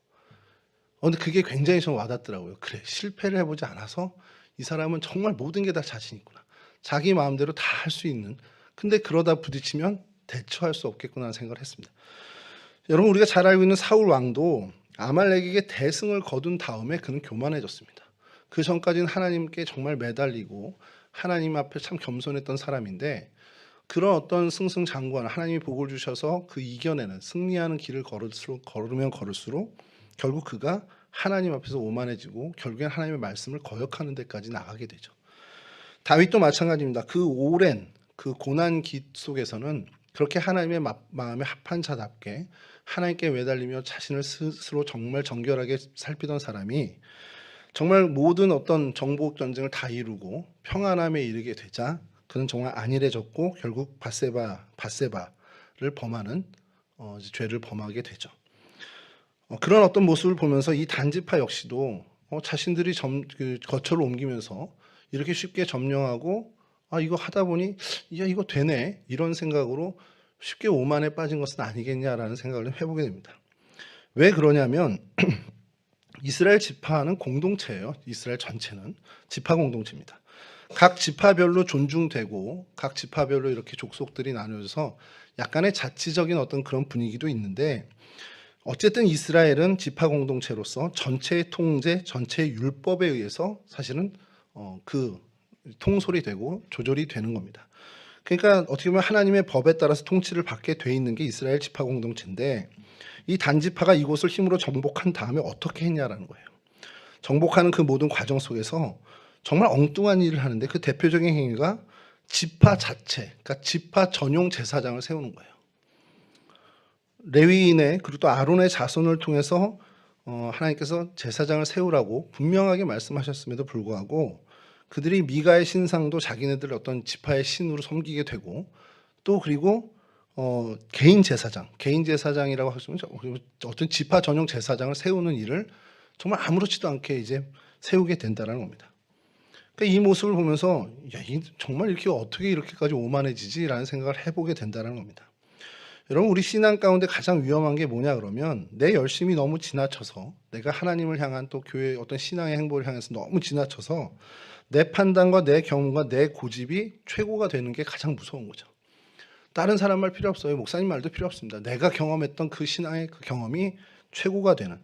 근데 그게 굉장히 좀 와닿더라고요. 그래, 실패를 해보지 않아서 이 사람은 정말 모든 게 다 자신 있구나. 자기 마음대로 다 할 수 있는. 근데 그러다 부딪히면 대처할 수 없겠구나 생각을 했습니다. 여러분, 우리가 잘 알고 있는 사울 왕도 아말렉에게 대승을 거둔 다음에 그는 교만해졌습니다. 그 전까지는 하나님께 정말 매달리고 하나님 앞에 참 겸손했던 사람인데 그런 어떤 승승장구하는 하나님이 복을 주셔서 그 이겨내는 승리하는 길을 걸으면 걸을수록 결국 그가 하나님 앞에서 오만해지고 결국엔 하나님의 말씀을 거역하는 데까지 나가게 되죠. 다윗도 마찬가지입니다. 그 오랜 그 고난기 속에서는 그렇게 하나님의 마음에 합한 자답게 하나님께 매달리며 자신을 스스로 정말 정결하게 살피던 사람이 정말 모든 어떤 정복 전쟁을 다 이루고 평안함에 이르게 되자 그는 정말 안일해졌고 결국 밧세바를 범하는 죄를 범하게 되죠. 그런 어떤 모습을 보면서 이 단지파 역시도 자신들이 거처를 옮기면서 이렇게 쉽게 점령하고 이거 하다 보니 야 이거 되네 이런 생각으로 쉽게 오만에 빠진 것은 아니겠냐라는 생각을 해보게 됩니다. 왜 그러냐면 이스라엘 지파는 공동체예요. 이스라엘 전체는 지파 공동체입니다. 각 지파별로 존중되고 각 지파별로 이렇게 족속들이 나뉘어져서 약간의 자치적인 어떤 그런 분위기도 있는데 어쨌든 이스라엘은 지파 공동체로서 전체의 통제, 전체의 율법에 의해서 사실은 그 통솔이 되고 조절이 되는 겁니다. 그러니까 어떻게 보면 하나님의 법에 따라서 통치를 받게 돼 있는 게 이스라엘 지파 공동체인데 이 단지파가 이곳을 힘으로 정복한 다음에 어떻게 했냐라는 거예요. 정복하는 그 모든 과정 속에서 정말 엉뚱한 일을 하는데 그 대표적인 행위가 지파 자체, 그러니까 지파 전용 제사장을 세우는 거예요. 레위인의 그리고 또 아론의 자손을 통해서 하나님께서 제사장을 세우라고 분명하게 말씀하셨음에도 불구하고 그들이 미가의 신상도 자기네들 어떤 지파의 신으로 섬기게 되고 또 그리고 개인 제사장이라고 하시면 어떤 지파 전용 제사장을 세우는 일을 정말 아무렇지도 않게 이제 세우게 된다는 겁니다. 그러니까 이 모습을 보면서 정말 이렇게 어떻게 이렇게까지 오만해지지라는 생각을 해보게 된다는 겁니다. 여러분, 우리 신앙 가운데 가장 위험한 게 뭐냐 그러면 내 열심이 너무 지나쳐서 내가 하나님을 향한 또 교회의 어떤 신앙의 행보를 향해서 너무 지나쳐서 내 판단과 내 경험과 내 고집이 최고가 되는 게 가장 무서운 거죠. 다른 사람 말 필요 없어요. 목사님 말도 필요 없습니다. 내가 경험했던 그 신앙의 그 경험이 최고가 되는.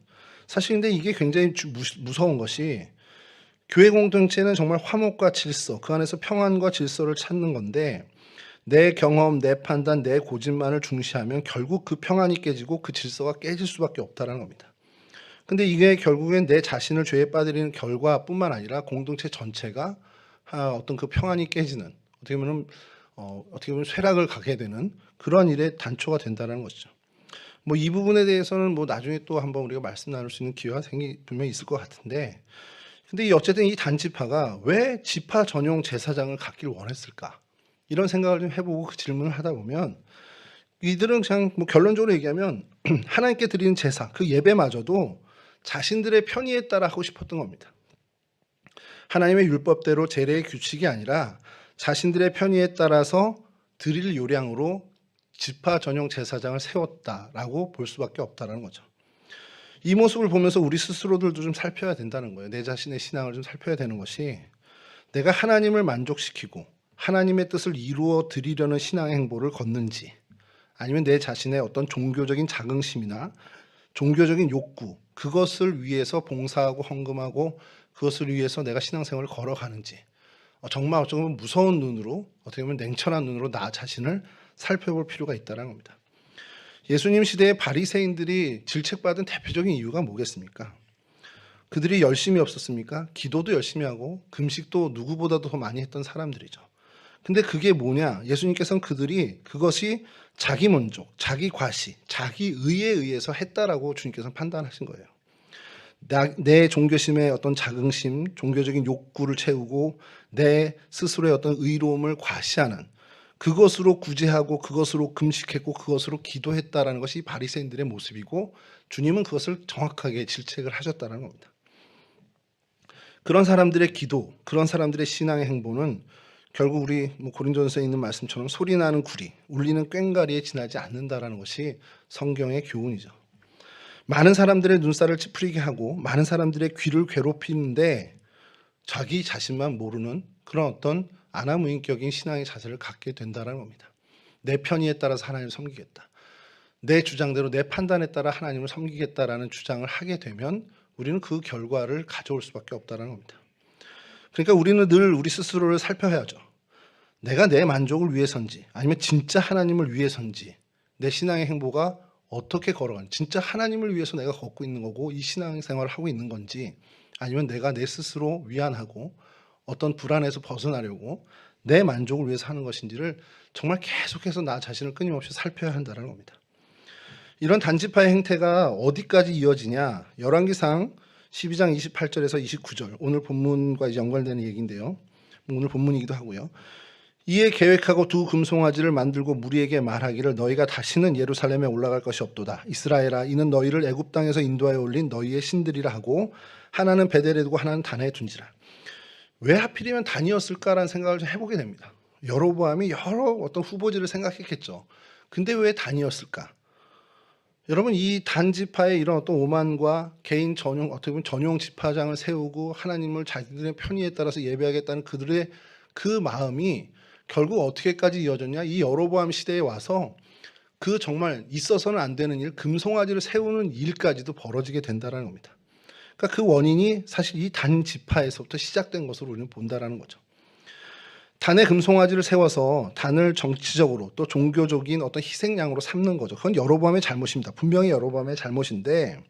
사실 근데 이게 굉장히 무서운 것이 교회 공동체는 정말 화목과 질서, 그 안에서 평안과 질서를 찾는 건데 내 경험, 내 판단, 내 고집만을 중시하면 결국 그 평안이 깨지고 그 질서가 깨질 수밖에 없다는 겁니다. 근데 이게 결국엔 내 자신을 죄에 빠뜨리는 결과뿐만 아니라 공동체 전체가 어떤 그 평안이 깨지는 어떻게 보면 쇠락을 가게 되는 그런 일의 단초가 된다는 것이죠. 뭐 이 부분에 대해서는 뭐 나중에 또 한번 우리가 말씀 나눌 수 있는 기회가 분명히 있을 것 같은데, 근데 어쨌든 이 단지파가 왜 지파 전용 제사장을 갖길 원했을까? 이런 생각을 좀 해보고 그 질문을 하다 보면 이들은 그냥 뭐 결론적으로 얘기하면 하나님께 드리는 제사, 그 예배마저도 자신들의 편의에 따라 하고 싶었던 겁니다. 하나님의 율법대로 제례의 규칙이 아니라 자신들의 편의에 따라서 드릴 요량으로 지파 전용 제사장을 세웠다라고 볼 수밖에 없다는 거죠. 이 모습을 보면서 우리 스스로들도 좀 살펴야 된다는 거예요. 내 자신의 신앙을 좀 살펴야 되는 것이 내가 하나님을 만족시키고 하나님의 뜻을 이루어 드리려는 신앙 행보를 걷는지 아니면 내 자신의 어떤 종교적인 자긍심이나 종교적인 욕구 그것을 위해서 봉사하고 헌금하고 그것을 위해서 내가 신앙생활을 걸어가는지 정말 어쩌면 보면 무서운 눈으로 어떻게 보면 냉철한 눈으로 나 자신을 살펴볼 필요가 있다는 겁니다. 예수님 시대의 바리새인들이 질책받은 대표적인 이유가 뭐겠습니까? 그들이 열심히 없었습니까? 기도도 열심히 하고 금식도 누구보다도 더 많이 했던 사람들이죠. 근데 그게 뭐냐? 예수님께서는 그것이 자기 만족, 자기 과시, 자기 의에 의해서 했다라고 주님께서는 판단하신 거예요. 내 종교심의 어떤 자긍심, 종교적인 욕구를 채우고 내 스스로의 어떤 의로움을 과시하는 그것으로 구제하고 그것으로 금식했고 그것으로 기도했다라는 것이 바리새인들의 모습이고 주님은 그것을 정확하게 질책을 하셨다는 겁니다. 그런 사람들의 기도, 그런 사람들의 신앙의 행보는 결국 우리 고린도전서에 있는 말씀처럼 소리나는 구리, 울리는 꽹과리에 지나지 않는다라는 것이 성경의 교훈이죠. 많은 사람들의 눈살을 찌푸리게 하고 많은 사람들의 귀를 괴롭히는데 자기 자신만 모르는 그런 어떤 아나무인격인 신앙의 자세를 갖게 된다는 겁니다. 내 편의에 따라서 하나님을 섬기겠다. 내 주장대로 내 판단에 따라 하나님을 섬기겠다라는 주장을 하게 되면 우리는 그 결과를 가져올 수밖에 없다는 겁니다. 그러니까 우리는 늘 우리 스스로를 살펴야죠. 내가 내 만족을 위해서인지 아니면 진짜 하나님을 위해서인지 내 신앙의 행보가 어떻게 걸어가는지 진짜 하나님을 위해서 내가 걷고 있는 거고 이 신앙생활을 하고 있는 건지 아니면 내가 내 스스로 위안하고 어떤 불안에서 벗어나려고 내 만족을 위해서 하는 것인지를 정말 계속해서 나 자신을 끊임없이 살펴야 한다는 겁니다. 이런 단지파의 행태가 어디까지 이어지냐? 열왕기상 12장 28절에서 29절 오늘 본문과 연관되는 얘기인데요. 오늘 본문이기도 하고요. 이에 계획하고 두 금송아지를 만들고 무리에게 말하기를 너희가 다시는 예루살렘에 올라갈 것이 없도다. 이스라엘아 이는 너희를 애굽 땅에서 인도하여 올린 너희의 신들이라 하고 하나는 베델에 두고 하나는 단에 둔지라. 왜 하필이면 단이었을까라는 생각을 좀 해보게 됩니다. 여로보암이 여러 어떤 후보지를 생각했겠죠. 근데 왜 단이었을까? 여러분 이 단지파의 이런 어떤 오만과 개인 전용 어떻게 보면 전용 지파장을 세우고 하나님을 자기들의 편의에 따라서 예배하겠다는 그들의 그 마음이 결국 어떻게까지 이어졌냐? 이 여로보암 시대에 와서 그 정말 있어서는 안 되는 일, 금송아지를 세우는 일까지도 벌어지게 된다는 겁니다. 그러니까 그 원인이 사실 이 단 지파에서부터 시작된 것으로 우리는 본다라는 거죠. 단의 금송아지를 세워서 단을 정치적으로 또 종교적인 어떤 희생양으로 삼는 거죠. 그건 여로보암의 잘못입니다. 분명히 여로보암의 잘못인데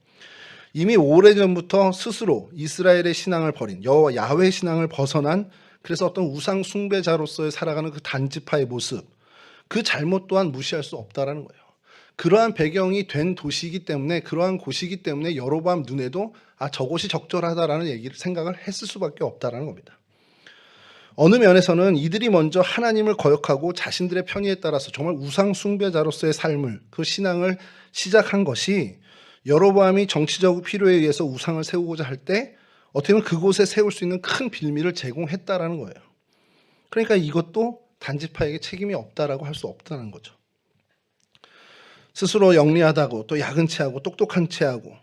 이미 오래전부터 스스로 이스라엘의 신앙을 버린 야훼 신앙을 벗어난 그래서 어떤 우상 숭배자로서의 살아가는 그 단지파의 모습 그 잘못 또한 무시할 수 없다라는 거예요. 그러한 배경이 된 도시이기 때문에 그러한 곳이기 때문에 여로보암 눈에도 저곳이 적절하다라는 생각을 했을 수밖에 없다라는 겁니다. 어느 면에서는 이들이 먼저 하나님을 거역하고 자신들의 편의에 따라서 정말 우상 숭배자로서의 삶을 그 신앙을 시작한 것이 여로보암이 정치적 필요에 의해서 우상을 세우고자 할 때 어떻게 보면 그곳에 세울 수 있는 큰 빌미를 제공했다라는 거예요. 그러니까 이것도 단지파에게 책임이 없다라고 할 수 없다는 거죠. 스스로 영리하다고 또 야근체하고 똑똑한 체하고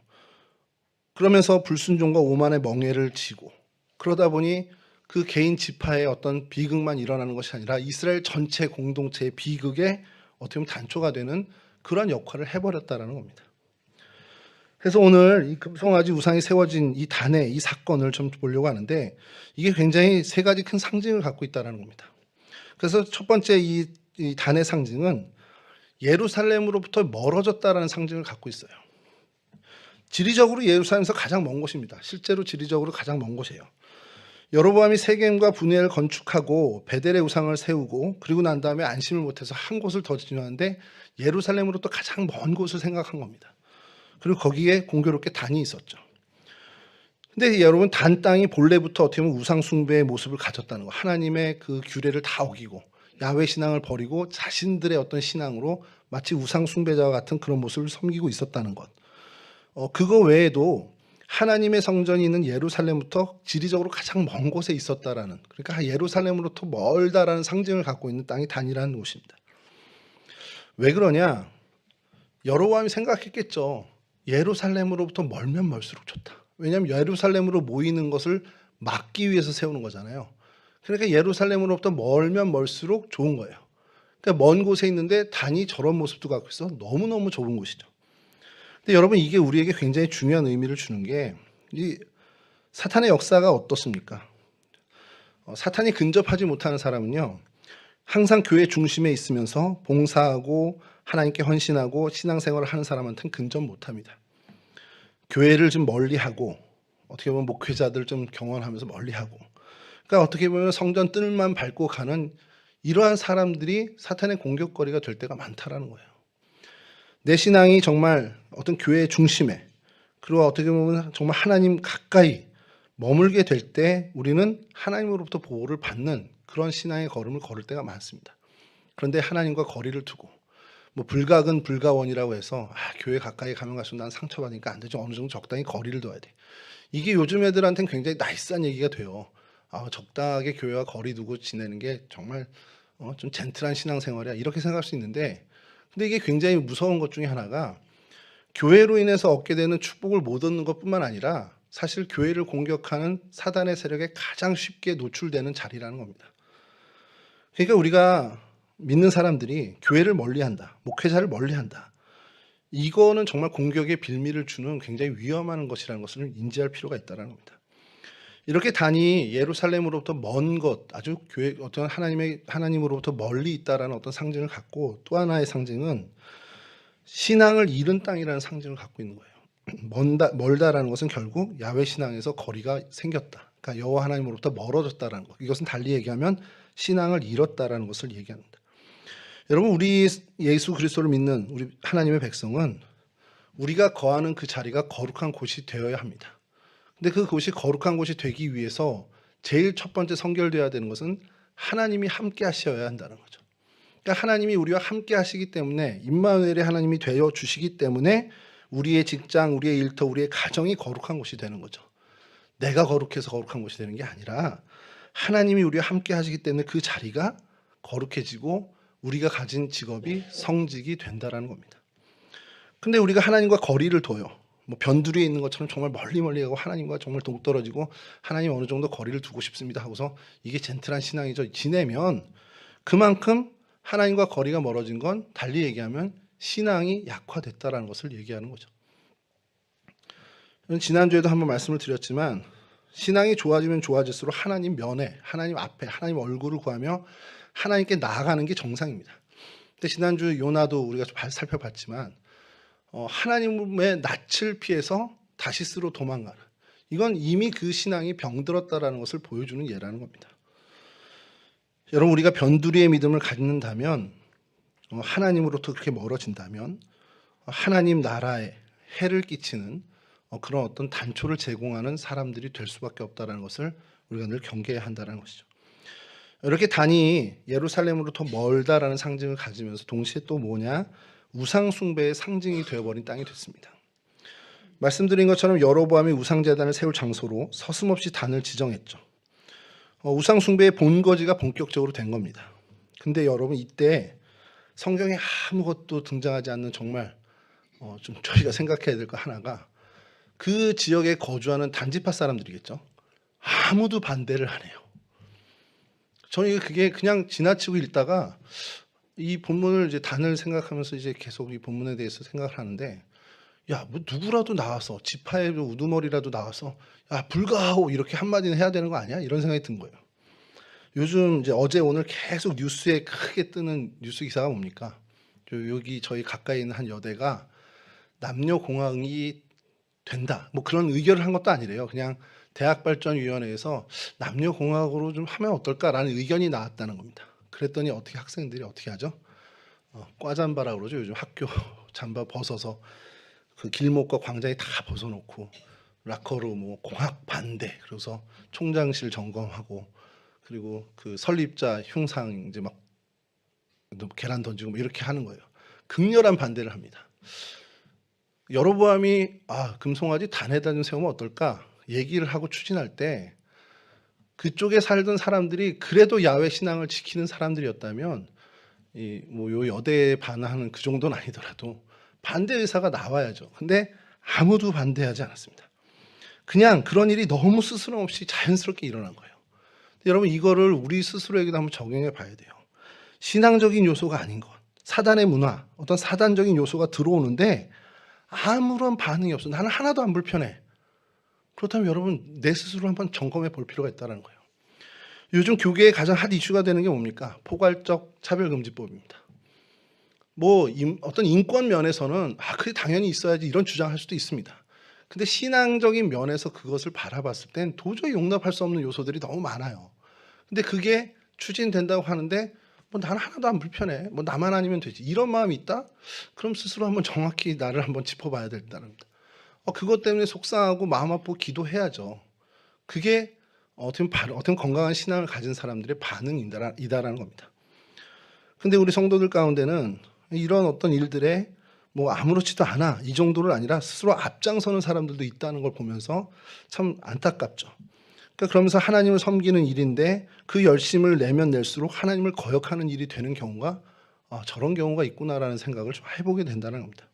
그러면서 불순종과 오만의 멍에를 지고 그러다 보니 그 개인 지파의 어떤 비극만 일어나는 것이 아니라 이스라엘 전체 공동체의 비극에 어떻게 보면 단초가 되는 그런 역할을 해버렸다는 겁니다. 그래서 오늘 이 금송아지 우상이 세워진 이 단의 이 사건을 좀 보려고 하는데 이게 굉장히 세 가지 큰 상징을 갖고 있다는 겁니다. 그래서 첫 번째 이 단의 상징은 예루살렘으로부터 멀어졌다라는 상징을 갖고 있어요. 지리적으로 예루살렘에서 가장 먼 곳입니다. 실제로 지리적으로 가장 먼 곳이에요. 여로보암이 세겜과 분회를 건축하고 베델의 우상을 세우고 그리고 난 다음에 안심을 못해서 한 곳을 더 지어놨는데 예루살렘으로부터 가장 먼 곳을 생각한 겁니다. 그리고 거기에 공교롭게 단이 있었죠. 근데 여러분 단 땅이 본래부터 어떻게 보면 우상 숭배의 모습을 가졌다는 거. 하나님의 그 규례를 다 어기고 야훼 신앙을 버리고 자신들의 어떤 신앙으로 마치 우상 숭배자와 같은 그런 모습을 섬기고 있었다는 것. 그거 외에도 하나님의 성전이 있는 예루살렘부터 지리적으로 가장 먼 곳에 있었다라는 그러니까 예루살렘으로부터 멀다라는 상징을 갖고 있는 땅이 단이라는 곳입니다. 왜 그러냐? 여로보암이 생각했겠죠. 예루살렘으로부터 멀면 멀수록 좋다. 왜냐하면 예루살렘으로 모이는 것을 막기 위해서 세우는 거잖아요. 그러니까 예루살렘으로부터 멀면 멀수록 좋은 거예요. 그러니까 먼 곳에 있는데 단이 저런 모습도 갖고 있어 너무너무 좁은 곳이죠. 근데 여러분 이게 우리에게 굉장히 중요한 의미를 주는 게 이 사탄의 역사가 어떻습니까? 사탄이 근접하지 못하는 사람은요. 항상 교회 중심에 있으면서 봉사하고 하나님께 헌신하고 신앙생활을 하는 사람한테는 근접 못합니다. 교회를 좀 멀리하고 어떻게 보면 목회자들 좀 경험하면서 멀리하고 그러니까 어떻게 보면 성전 뜰만 밟고 가는 이러한 사람들이 사탄의 공격거리가 될 때가 많다라는 거예요. 내 신앙이 정말 어떤 교회의 중심에 그리고 어떻게 보면 정말 하나님 가까이 머물게 될 때 우리는 하나님으로부터 보호를 받는 그런 신앙의 걸음을 걸을 때가 많습니다. 그런데 하나님과 거리를 두고 뭐 불가근 불가원이라고 해서 교회 가까이 가면 갈수록 난 상처받으니까 안 되죠. 어느 정도 적당히 거리를 둬야 돼. 이게 요즘 애들한테는 굉장히 나이스한 얘기가 돼요. 적당하게 교회와 거리 두고 지내는 게 정말 좀 젠틀한 신앙생활이야 이렇게 생각할 수 있는데, 근데 이게 굉장히 무서운 것 중에 하나가 교회로 인해서 얻게 되는 축복을 못 얻는 것뿐만 아니라 사실 교회를 공격하는 사단의 세력에 가장 쉽게 노출되는 자리라는 겁니다. 그러니까 우리가 믿는 사람들이 교회를 멀리한다, 목회자를 멀리한다, 이거는 정말 공격의 빌미를 주는 굉장히 위험한 것이라는 것을 인지할 필요가 있다는 겁니다. 이렇게 단이 예루살렘으로부터 먼 것, 아주 교회 어떤 하나님으로부터 멀리 있다라는 어떤 상징을 갖고, 또 하나의 상징은 신앙을 잃은 땅이라는 상징을 갖고 있는 거예요. 멀다라는 것은 결국 야훼 신앙에서 거리가 생겼다. 그러니까 여호와 하나님으로부터 멀어졌다라는 것. 이것은 달리 얘기하면 신앙을 잃었다라는 것을 얘기합니다. 여러분, 우리 예수 그리스도를 믿는 우리 하나님의 백성은 우리가 거하는 그 자리가 거룩한 곳이 되어야 합니다. 근데 그 곳이 거룩한 곳이 되기 위해서 제일 첫 번째 선결되어야 되는 것은 하나님이 함께 하셔야 한다는 거죠. 그러니까 하나님이 우리와 함께 하시기 때문에, 임마누엘의 하나님이 되어 주시기 때문에 우리의 직장, 우리의 일터, 우리의 가정이 거룩한 곳이 되는 거죠. 내가 거룩해서 거룩한 곳이 되는 게 아니라 하나님이 우리와 함께 하시기 때문에 그 자리가 거룩해지고 우리가 가진 직업이 성직이 된다라는 겁니다. 근데 우리가 하나님과 거리를 둬요. 뭐 변두리에 있는 것처럼 정말 멀리 가고 하나님과 정말 동떨어지고 하나님 어느 정도 거리를 두고 싶습니다 하고서 이게 젠틀한 신앙이죠. 지내면 그만큼 하나님과 거리가 멀어진 건 달리 얘기하면 신앙이 약화됐다라는 것을 얘기하는 거죠. 지난주에도 한번 말씀을 드렸지만 신앙이 좋아지면 좋아질수록 하나님 면에, 하나님 앞에, 하나님 얼굴을 구하며 하나님께 나아가는 게 정상입니다. 근데 지난주 요나도 우리가 좀 살펴봤지만 하나님의 낯을 피해서 다시스로 도망가는, 이건 이미 그 신앙이 병들었다라는 것을 보여주는 예라는 겁니다. 여러분, 우리가 변두리의 믿음을 갖는다면, 하나님으로부터 그렇게 멀어진다면 하나님 나라에 해를 끼치는 그런 어떤 단초를 제공하는 사람들이 될 수밖에 없다는 것을 우리가 늘 경계해야 한다는 것이죠. 이렇게 단이 예루살렘으로부터 멀다라는 상징을 가지면서 동시에 또 뭐냐, 우상 숭배의 상징이 되어버린 땅이 됐습니다. 말씀드린 것처럼 여로보암이 우상제단을 세울 장소로 서슴없이 단을 지정했죠. 우상 숭배의 본거지가 본격적으로 된 겁니다. 근데 여러분, 이때 성경에 아무것도 등장하지 않는 정말 좀 저희가 생각해야 될 거 하나가, 그 지역에 거주하는 단지파 사람들이겠죠. 아무도 반대를 안 해요. 저는 그게 그냥 지나치고 읽다가 이 본문을 이제 단을 생각하면서 이제 계속 이 본문에 대해서 생각을 하는데, 야, 뭐 누구라도 나와서, 지파의 우두머리라도 나와서 야, 불가하오 이렇게 한마디는 해야 되는 거 아니야? 이런 생각이 든 거예요. 요즘 이제 어제 오늘 계속 뉴스에 크게 뜨는 뉴스 기사가 뭡니까? 여기 저희 가까이 있는 한 여대가 남녀공학이 된다, 뭐 그런 의결을 한 것도 아니래요. 그냥 대학발전위원회에서 남녀공학으로 좀 하면 어떨까라는 의견이 나왔다는 겁니다. 그랬더니 어떻게 학생들이 어떻게 하죠? 꽈잠바라 그러죠. 요즘 학교 잠바 벗어서 그 길목과 광장에 다 벗어놓고 락커로 뭐 공학 반대, 그래서 총장실 점검하고, 그리고 그 설립자 흉상 이제 막 계란 던지고 뭐 이렇게 하는 거예요. 극렬한 반대를 합니다. 여로보암이 금송아지 단에다 좀 세우면 어떨까 얘기를 하고 추진할 때, 그쪽에 살던 사람들이 그래도 야훼 신앙을 지키는 사람들이었다면 요 여대에 반하는 그 정도는 아니더라도 반대 의사가 나와야죠. 근데 아무도 반대하지 않았습니다. 그냥 그런 일이 너무 스스럼 없이 자연스럽게 일어난 거예요. 여러분, 이거를 우리 스스로에게도 한번 적용해 봐야 돼요. 신앙적인 요소가 아닌 것, 사단의 문화, 어떤 사단적인 요소가 들어오는데 아무런 반응이 없어. 나는 하나도 안 불편해. 그렇다면 여러분, 내 스스로 한번 점검해 볼 필요가 있다는 거예요. 요즘 교계의 가장 핫 이슈가 되는 게 뭡니까? 포괄적 차별금지법입니다. 뭐 어떤 인권 면에서는 그게 당연히 있어야지 이런 주장할 수도 있습니다. 근데 신앙적인 면에서 그것을 바라봤을 땐 도저히 용납할 수 없는 요소들이 너무 많아요. 근데 그게 추진된다고 하는데 뭐 나는 하나도 안 불편해, 뭐 나만 아니면 되지, 이런 마음이 있다? 그럼 스스로 한번 정확히 나를 한번 짚어봐야 된다는 겁니다. 그것 때문에 속상하고 마음 아프고 기도해야죠. 그게 어떤 건강한 신앙을 가진 사람들의 반응이다라는 겁니다. 근데 우리 성도들 가운데는 이런 어떤 일들에 뭐 아무렇지도 않아 이 정도는 아니라 스스로 앞장서는 사람들도 있다는 걸 보면서 참 안타깝죠. 그러니까 그러면서 하나님을 섬기는 일인데 그 열심을 내면 낼수록 하나님을 거역하는 일이 되는 경우가 저런 경우가 있구나라는 생각을 좀 해보게 된다는 겁니다.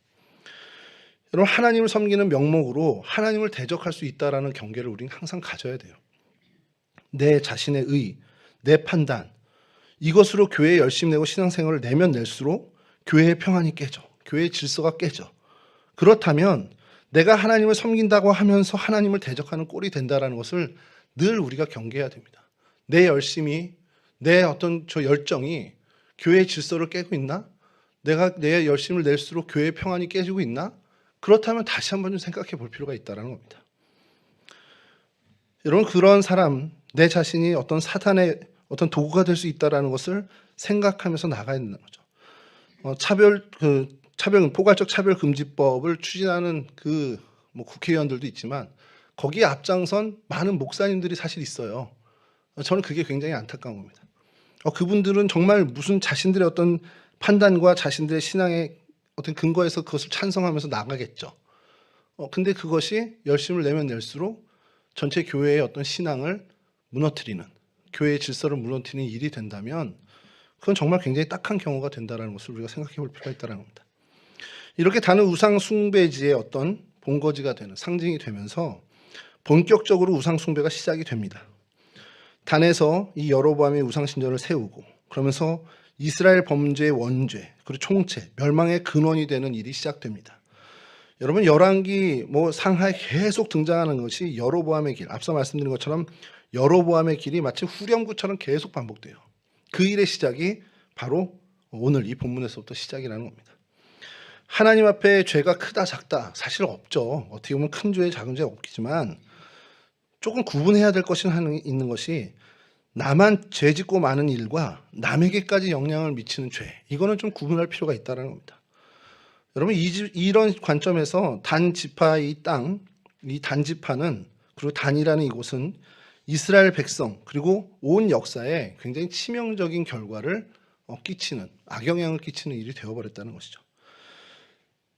여러분, 하나님을 섬기는 명목으로 하나님을 대적할 수 있다라는 경계를 우리는 항상 가져야 돼요. 내 자신의 의, 내 판단, 이것으로 교회에 열심 내고 신앙생활을 내면 낼수록 교회의 평안이 깨져, 교회의 질서가 깨져. 그렇다면 내가 하나님을 섬긴다고 하면서 하나님을 대적하는 꼴이 된다는 것을 늘 우리가 경계해야 됩니다. 내 열심이, 내 어떤 저 열정이 교회의 질서를 깨고 있나? 내가 내 열심을 낼수록 교회의 평안이 깨지고 있나? 그렇다면 다시 한번 좀 생각해 볼 필요가 있다는 겁니다. 여러분, 그런 사람, 내 자신이 어떤 사탄의 어떤 도구가 될 수 있다는 것을 생각하면서 나가야 된다는 거죠. 포괄적 차별금지법을 추진하는 국회의원들도 있지만 거기에 앞장선 많은 목사님들이 사실 있어요. 저는 그게 굉장히 안타까운 겁니다. 그분들은 정말 무슨 자신들의 어떤 판단과 자신들의 신앙의 어떤 근거에서 그것을 찬성하면서 나가겠죠. 근데 그것이 열심을 내면 낼수록 전체 교회의 어떤 신앙을 무너뜨리는, 교회의 질서를 무너뜨리는 일이 된다면 그건 정말 굉장히 딱한 경우가 된다는 것을 우리가 생각해 볼 필요가 있다는 겁니다. 이렇게 다른 우상 숭배지의 어떤 본거지가 되는, 상징이 되면서 본격적으로 우상 숭배가 시작이 됩니다. 단에서 이 여로보암의 우상 신전을 세우고 그러면서 이스라엘 범죄의 원죄 그리고 총체, 멸망의 근원이 되는 일이 시작됩니다. 여러분, 열왕기 상하에 계속 등장하는 것이 여로보암의 길, 앞서 말씀드린 것처럼 여로보암의 길이 마치 후렴구처럼 계속 반복돼요. 그 일의 시작이 바로 오늘 이 본문에서부터 시작이라는 겁니다. 하나님 앞에 죄가 크다 작다 사실 없죠. 어떻게 보면 큰 죄 작은 죄 없겠지만 조금 구분해야 될 것이 있는 것이 나만 죄 짓고 많은 일과 남에게까지 영향을 미치는 죄, 이거는 좀 구분할 필요가 있다는 겁니다. 여러분, 이런 관점에서 단 지파의 땅, 이 단 지파는, 그리고 단이라는 이곳은 이스라엘 백성 그리고 온 역사에 굉장히 치명적인 결과를 끼치는, 악영향을 끼치는 일이 되어버렸다는 것이죠.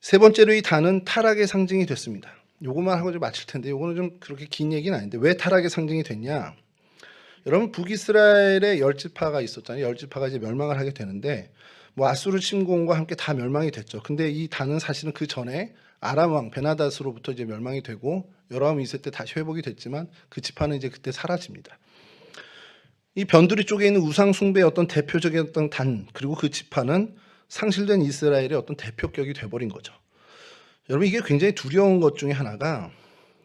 세 번째로 이 단은 타락의 상징이 됐습니다. 요것만 하고 좀 마칠 텐데, 요거는 좀 그렇게 긴 얘기는 아닌데 왜 타락의 상징이 됐냐? 여러분, 북이스라엘에 10지파가 있었잖아요. 10지파가 이제 멸망을 하게 되는데 아수르 침공과 함께 다 멸망이 됐죠. 근데 이 단은 사실은 그 전에 아람 왕 베나닷으로부터 이제 멸망이 되고 여로보암 2세 때 다시 회복이 됐지만 그 지파는 이제 그때 사라집니다. 이 변두리 쪽에 있는 우상 숭배의 어떤 대표적인 어떤 단, 그리고 그 지파는 상실된 이스라엘의 어떤 대표격이 돼버린 거죠. 여러분, 이게 굉장히 두려운 것 중에 하나가,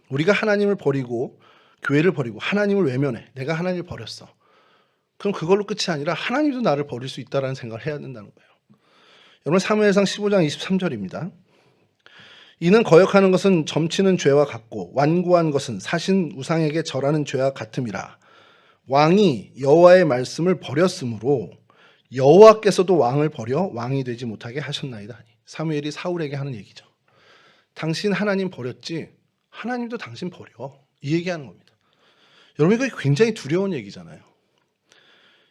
우리가 하나님을 버리고 교회를 버리고 하나님을 외면해. 내가 하나님을 버렸어. 그럼 그걸로 끝이 아니라 하나님도 나를 버릴 수 있다는 생각을 해야 된다는 거예요. 여러분, 사무엘상 15장 23절입니다. 이는 거역하는 것은 점치는 죄와 같고 완고한 것은 사신 우상에게 절하는 죄와 같음이라. 왕이 여호와의 말씀을 버렸으므로 여호와께서도 왕을 버려 왕이 되지 못하게 하셨나이다. 사무엘이 사울에게 하는 얘기죠. 당신 하나님 버렸지, 하나님도 당신 버려, 이 얘기하는 겁니다. 여러분, 이거 굉장히 두려운 얘기잖아요.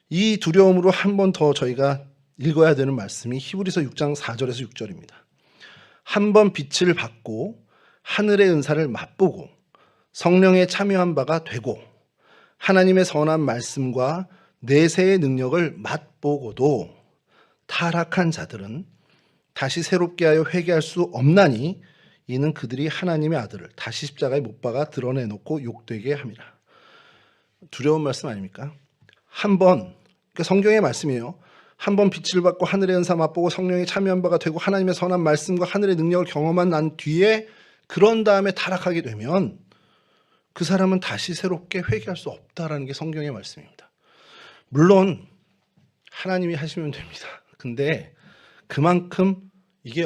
이 두려움으로 한 번 더 저희가 읽어야 되는 말씀이 히브리서 6장 4절에서 6절입니다. 한 번 빛을 받고 하늘의 은사를 맛보고 성령에 참여한 바가 되고 하나님의 선한 말씀과 내세의 능력을 맛보고도 타락한 자들은 다시 새롭게 하여 회개할 수 없나니 이는 그들이 하나님의 아들을 다시 십자가에 못 박아 드러내놓고 욕되게 함이라. 두려운 말씀 아닙니까? 한 번, 그러니까 성경의 말씀이에요. 한 번 빛을 받고 하늘의 은사 맛보고 성령에 참여한 바가 되고 하나님의 선한 말씀과 하늘의 능력을 경험한 난 뒤에, 그런 다음에 타락하게 되면 그 사람은 다시 새롭게 회개할 수 없다라는 게 성경의 말씀입니다. 물론 하나님이 하시면 됩니다. 근데 그만큼 이게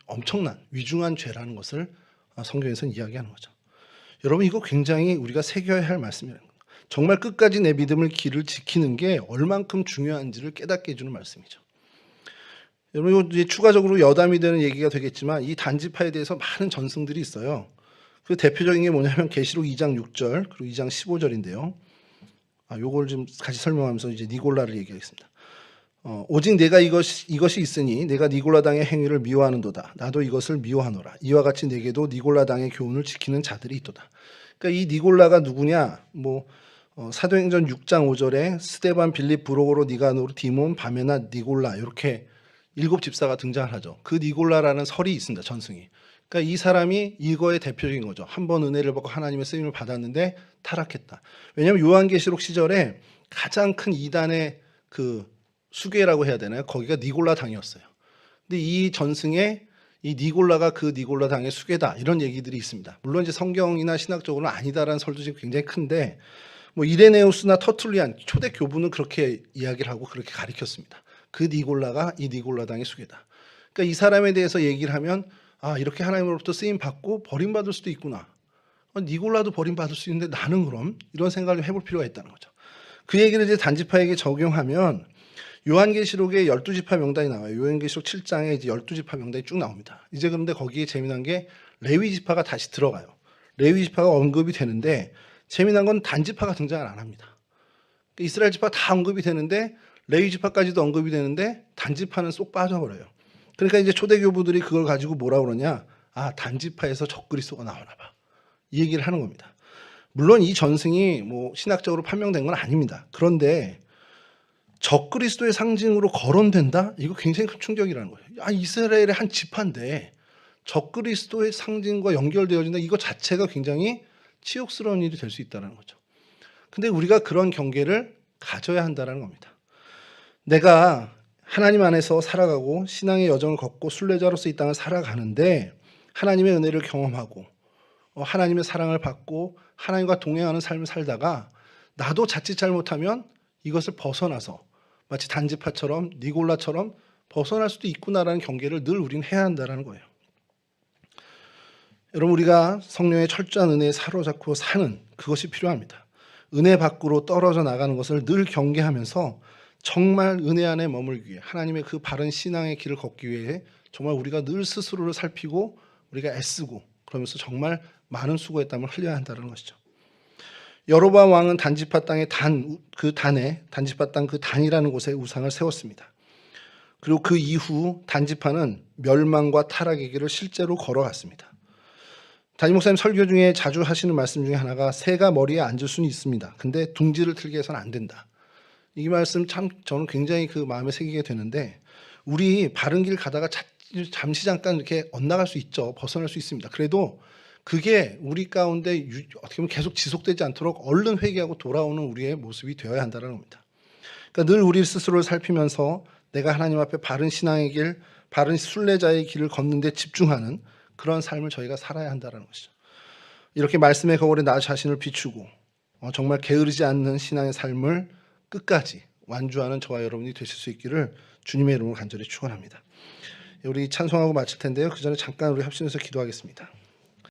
엄청난 위중한 죄라는 것을 성경에서는 이야기하는 거죠. 여러분, 이거 굉장히 우리가 새겨야 할 말씀이라는 거예요. 정말 끝까지 내 믿음을 길을 지키는 게 얼만큼 중요한지를 깨닫게 해주는 말씀이죠. 여러분, 이제 추가적으로 여담이 되는 얘기가 되겠지만 이 단지파에 대해서 많은 전승들이 있어요. 그 대표적인 게 뭐냐면 계시록 2장 6절 그리고 2장 15절인데요. 요걸 좀 같이 설명하면서 이제 니골라를 얘기하겠습니다. 오직 내가 이것이 있으니 내가 니골라당의 행위를 미워하는도다. 나도 이것을 미워하노라. 이와 같이 내게도 니골라당의 교훈을 지키는 자들이 있도다. 그러니까 이 니골라가 누구냐? 사도행전 6장 5절에 스데반, 빌립, 브로고로, 니가노르, 디몬, 바메나, 니골라 이렇게 7집사가 등장을 하죠. 그 니골라라는 설이 있습니다. 전승이. 그러니까 이 사람이 이거의 대표적인 거죠. 한 번 은혜를 받고 하나님의 쓰임을 받았는데 타락했다. 왜냐하면 요한계시록 시절에 가장 큰 이단의 그 수괴라고 해야 되나요? 거기가 니골라 당이었어요. 근데 이 전승에 이 니골라가 그 니골라 당의 수괴다 이런 얘기들이 있습니다. 물론 이제 성경이나 신학적으로는 아니다라는 설도 지금 굉장히 큰데 이레네우스나 터툴리안 초대 교부는 그렇게 이야기를 하고 그렇게 가리켰습니다. 그 니골라가 이 니골라 당의 수괴다. 그러니까 이 사람에 대해서 얘기를 하면 이렇게 하나님으로부터 쓰임 받고 버림받을 수도 있구나. 니골라도 버림받을 수 있는데 나는 그럼 이런 생각을 해볼 필요가 있다는 거죠. 그 얘기를 이제 단지파에게 적용하면 요한계시록에 12지파 명단이 나와요. 요한계시록 7장에 이제 12지파 명단이 쭉 나옵니다. 이제 그런데 거기에 재미난 게 레위 지파가 다시 들어가요. 레위 지파가 언급이 되는데 재미난 건 단지파가 등장을 안 합니다. 이스라엘 지파 다 언급이 되는데 레위 지파까지도 언급이 되는데 단지파는 쏙 빠져버려요. 그러니까 이제 초대교부들이 그걸 가지고 뭐라 그러냐? 단지파에서 적그리스도가 나오나 봐. 이 얘기를 하는 겁니다. 물론 이 전승이 신학적으로 판명된 건 아닙니다. 그런데 적그리스도의 상징으로 거론된다? 이거 굉장히 큰 충격이라는 거예요. 이스라엘의 한 지파인데 적그리스도의 상징과 연결되어진다? 이거 자체가 굉장히 치욕스러운 일이 될 수 있다는 거죠. 근데 우리가 그런 경계를 가져야 한다는 겁니다. 내가 하나님 안에서 살아가고 신앙의 여정을 걷고 순례자로서 이 땅을 살아가는데 하나님의 은혜를 경험하고 하나님의 사랑을 받고 하나님과 동행하는 삶을 살다가 나도 자칫 잘못하면 이것을 벗어나서 마치 단지파처럼 니골라처럼 벗어날 수도 있구나라는 경계를 늘 우리는 해야 한다는 거예요. 여러분, 우리가 성령의 철저한 은혜에 사로잡고 사는 그것이 필요합니다. 은혜 밖으로 떨어져 나가는 것을 늘 경계하면서 정말 은혜 안에 머물기 위해 하나님의 그 바른 신앙의 길을 걷기 위해 정말 우리가 늘 스스로를 살피고 우리가 애쓰고 그러면서 정말 많은 수고의 땀을 흘려야 한다는 것이죠. 여로보암 왕은 단지파 땅의 단지파 땅 그 단이라는 곳에 우상을 세웠습니다. 그리고 그 이후 단지파는 멸망과 타락의 길을 실제로 걸어갔습니다. 담임 목사님 설교 중에 자주 하시는 말씀 중에 하나가 새가 머리에 앉을 수는 있습니다. 근데 둥지를 틀게 해서는 안 된다. 이 말씀 참 저는 굉장히 그 마음에 새기게 되는데 우리 바른 길 가다가 잠시 잠깐 이렇게 엇나갈 수 있죠. 벗어날 수 있습니다. 그래도 그게 우리 가운데 어떻게 보면 계속 지속되지 않도록 얼른 회개하고 돌아오는 우리의 모습이 되어야 한다는 겁니다. 그러니까 늘 우리 스스로를 살피면서 내가 하나님 앞에 바른 신앙의 길, 바른 순례자의 길을 걷는 데 집중하는 그런 삶을 저희가 살아야 한다는 것이죠. 이렇게 말씀의 거울에 나 자신을 비추고 정말 게으르지 않는 신앙의 삶을 끝까지 완주하는 저와 여러분이 되실 수 있기를 주님의 이름으로 간절히 축원합니다. 우리 찬송하고 마칠 텐데요. 그 전에 잠깐 우리 합심해서 기도하겠습니다.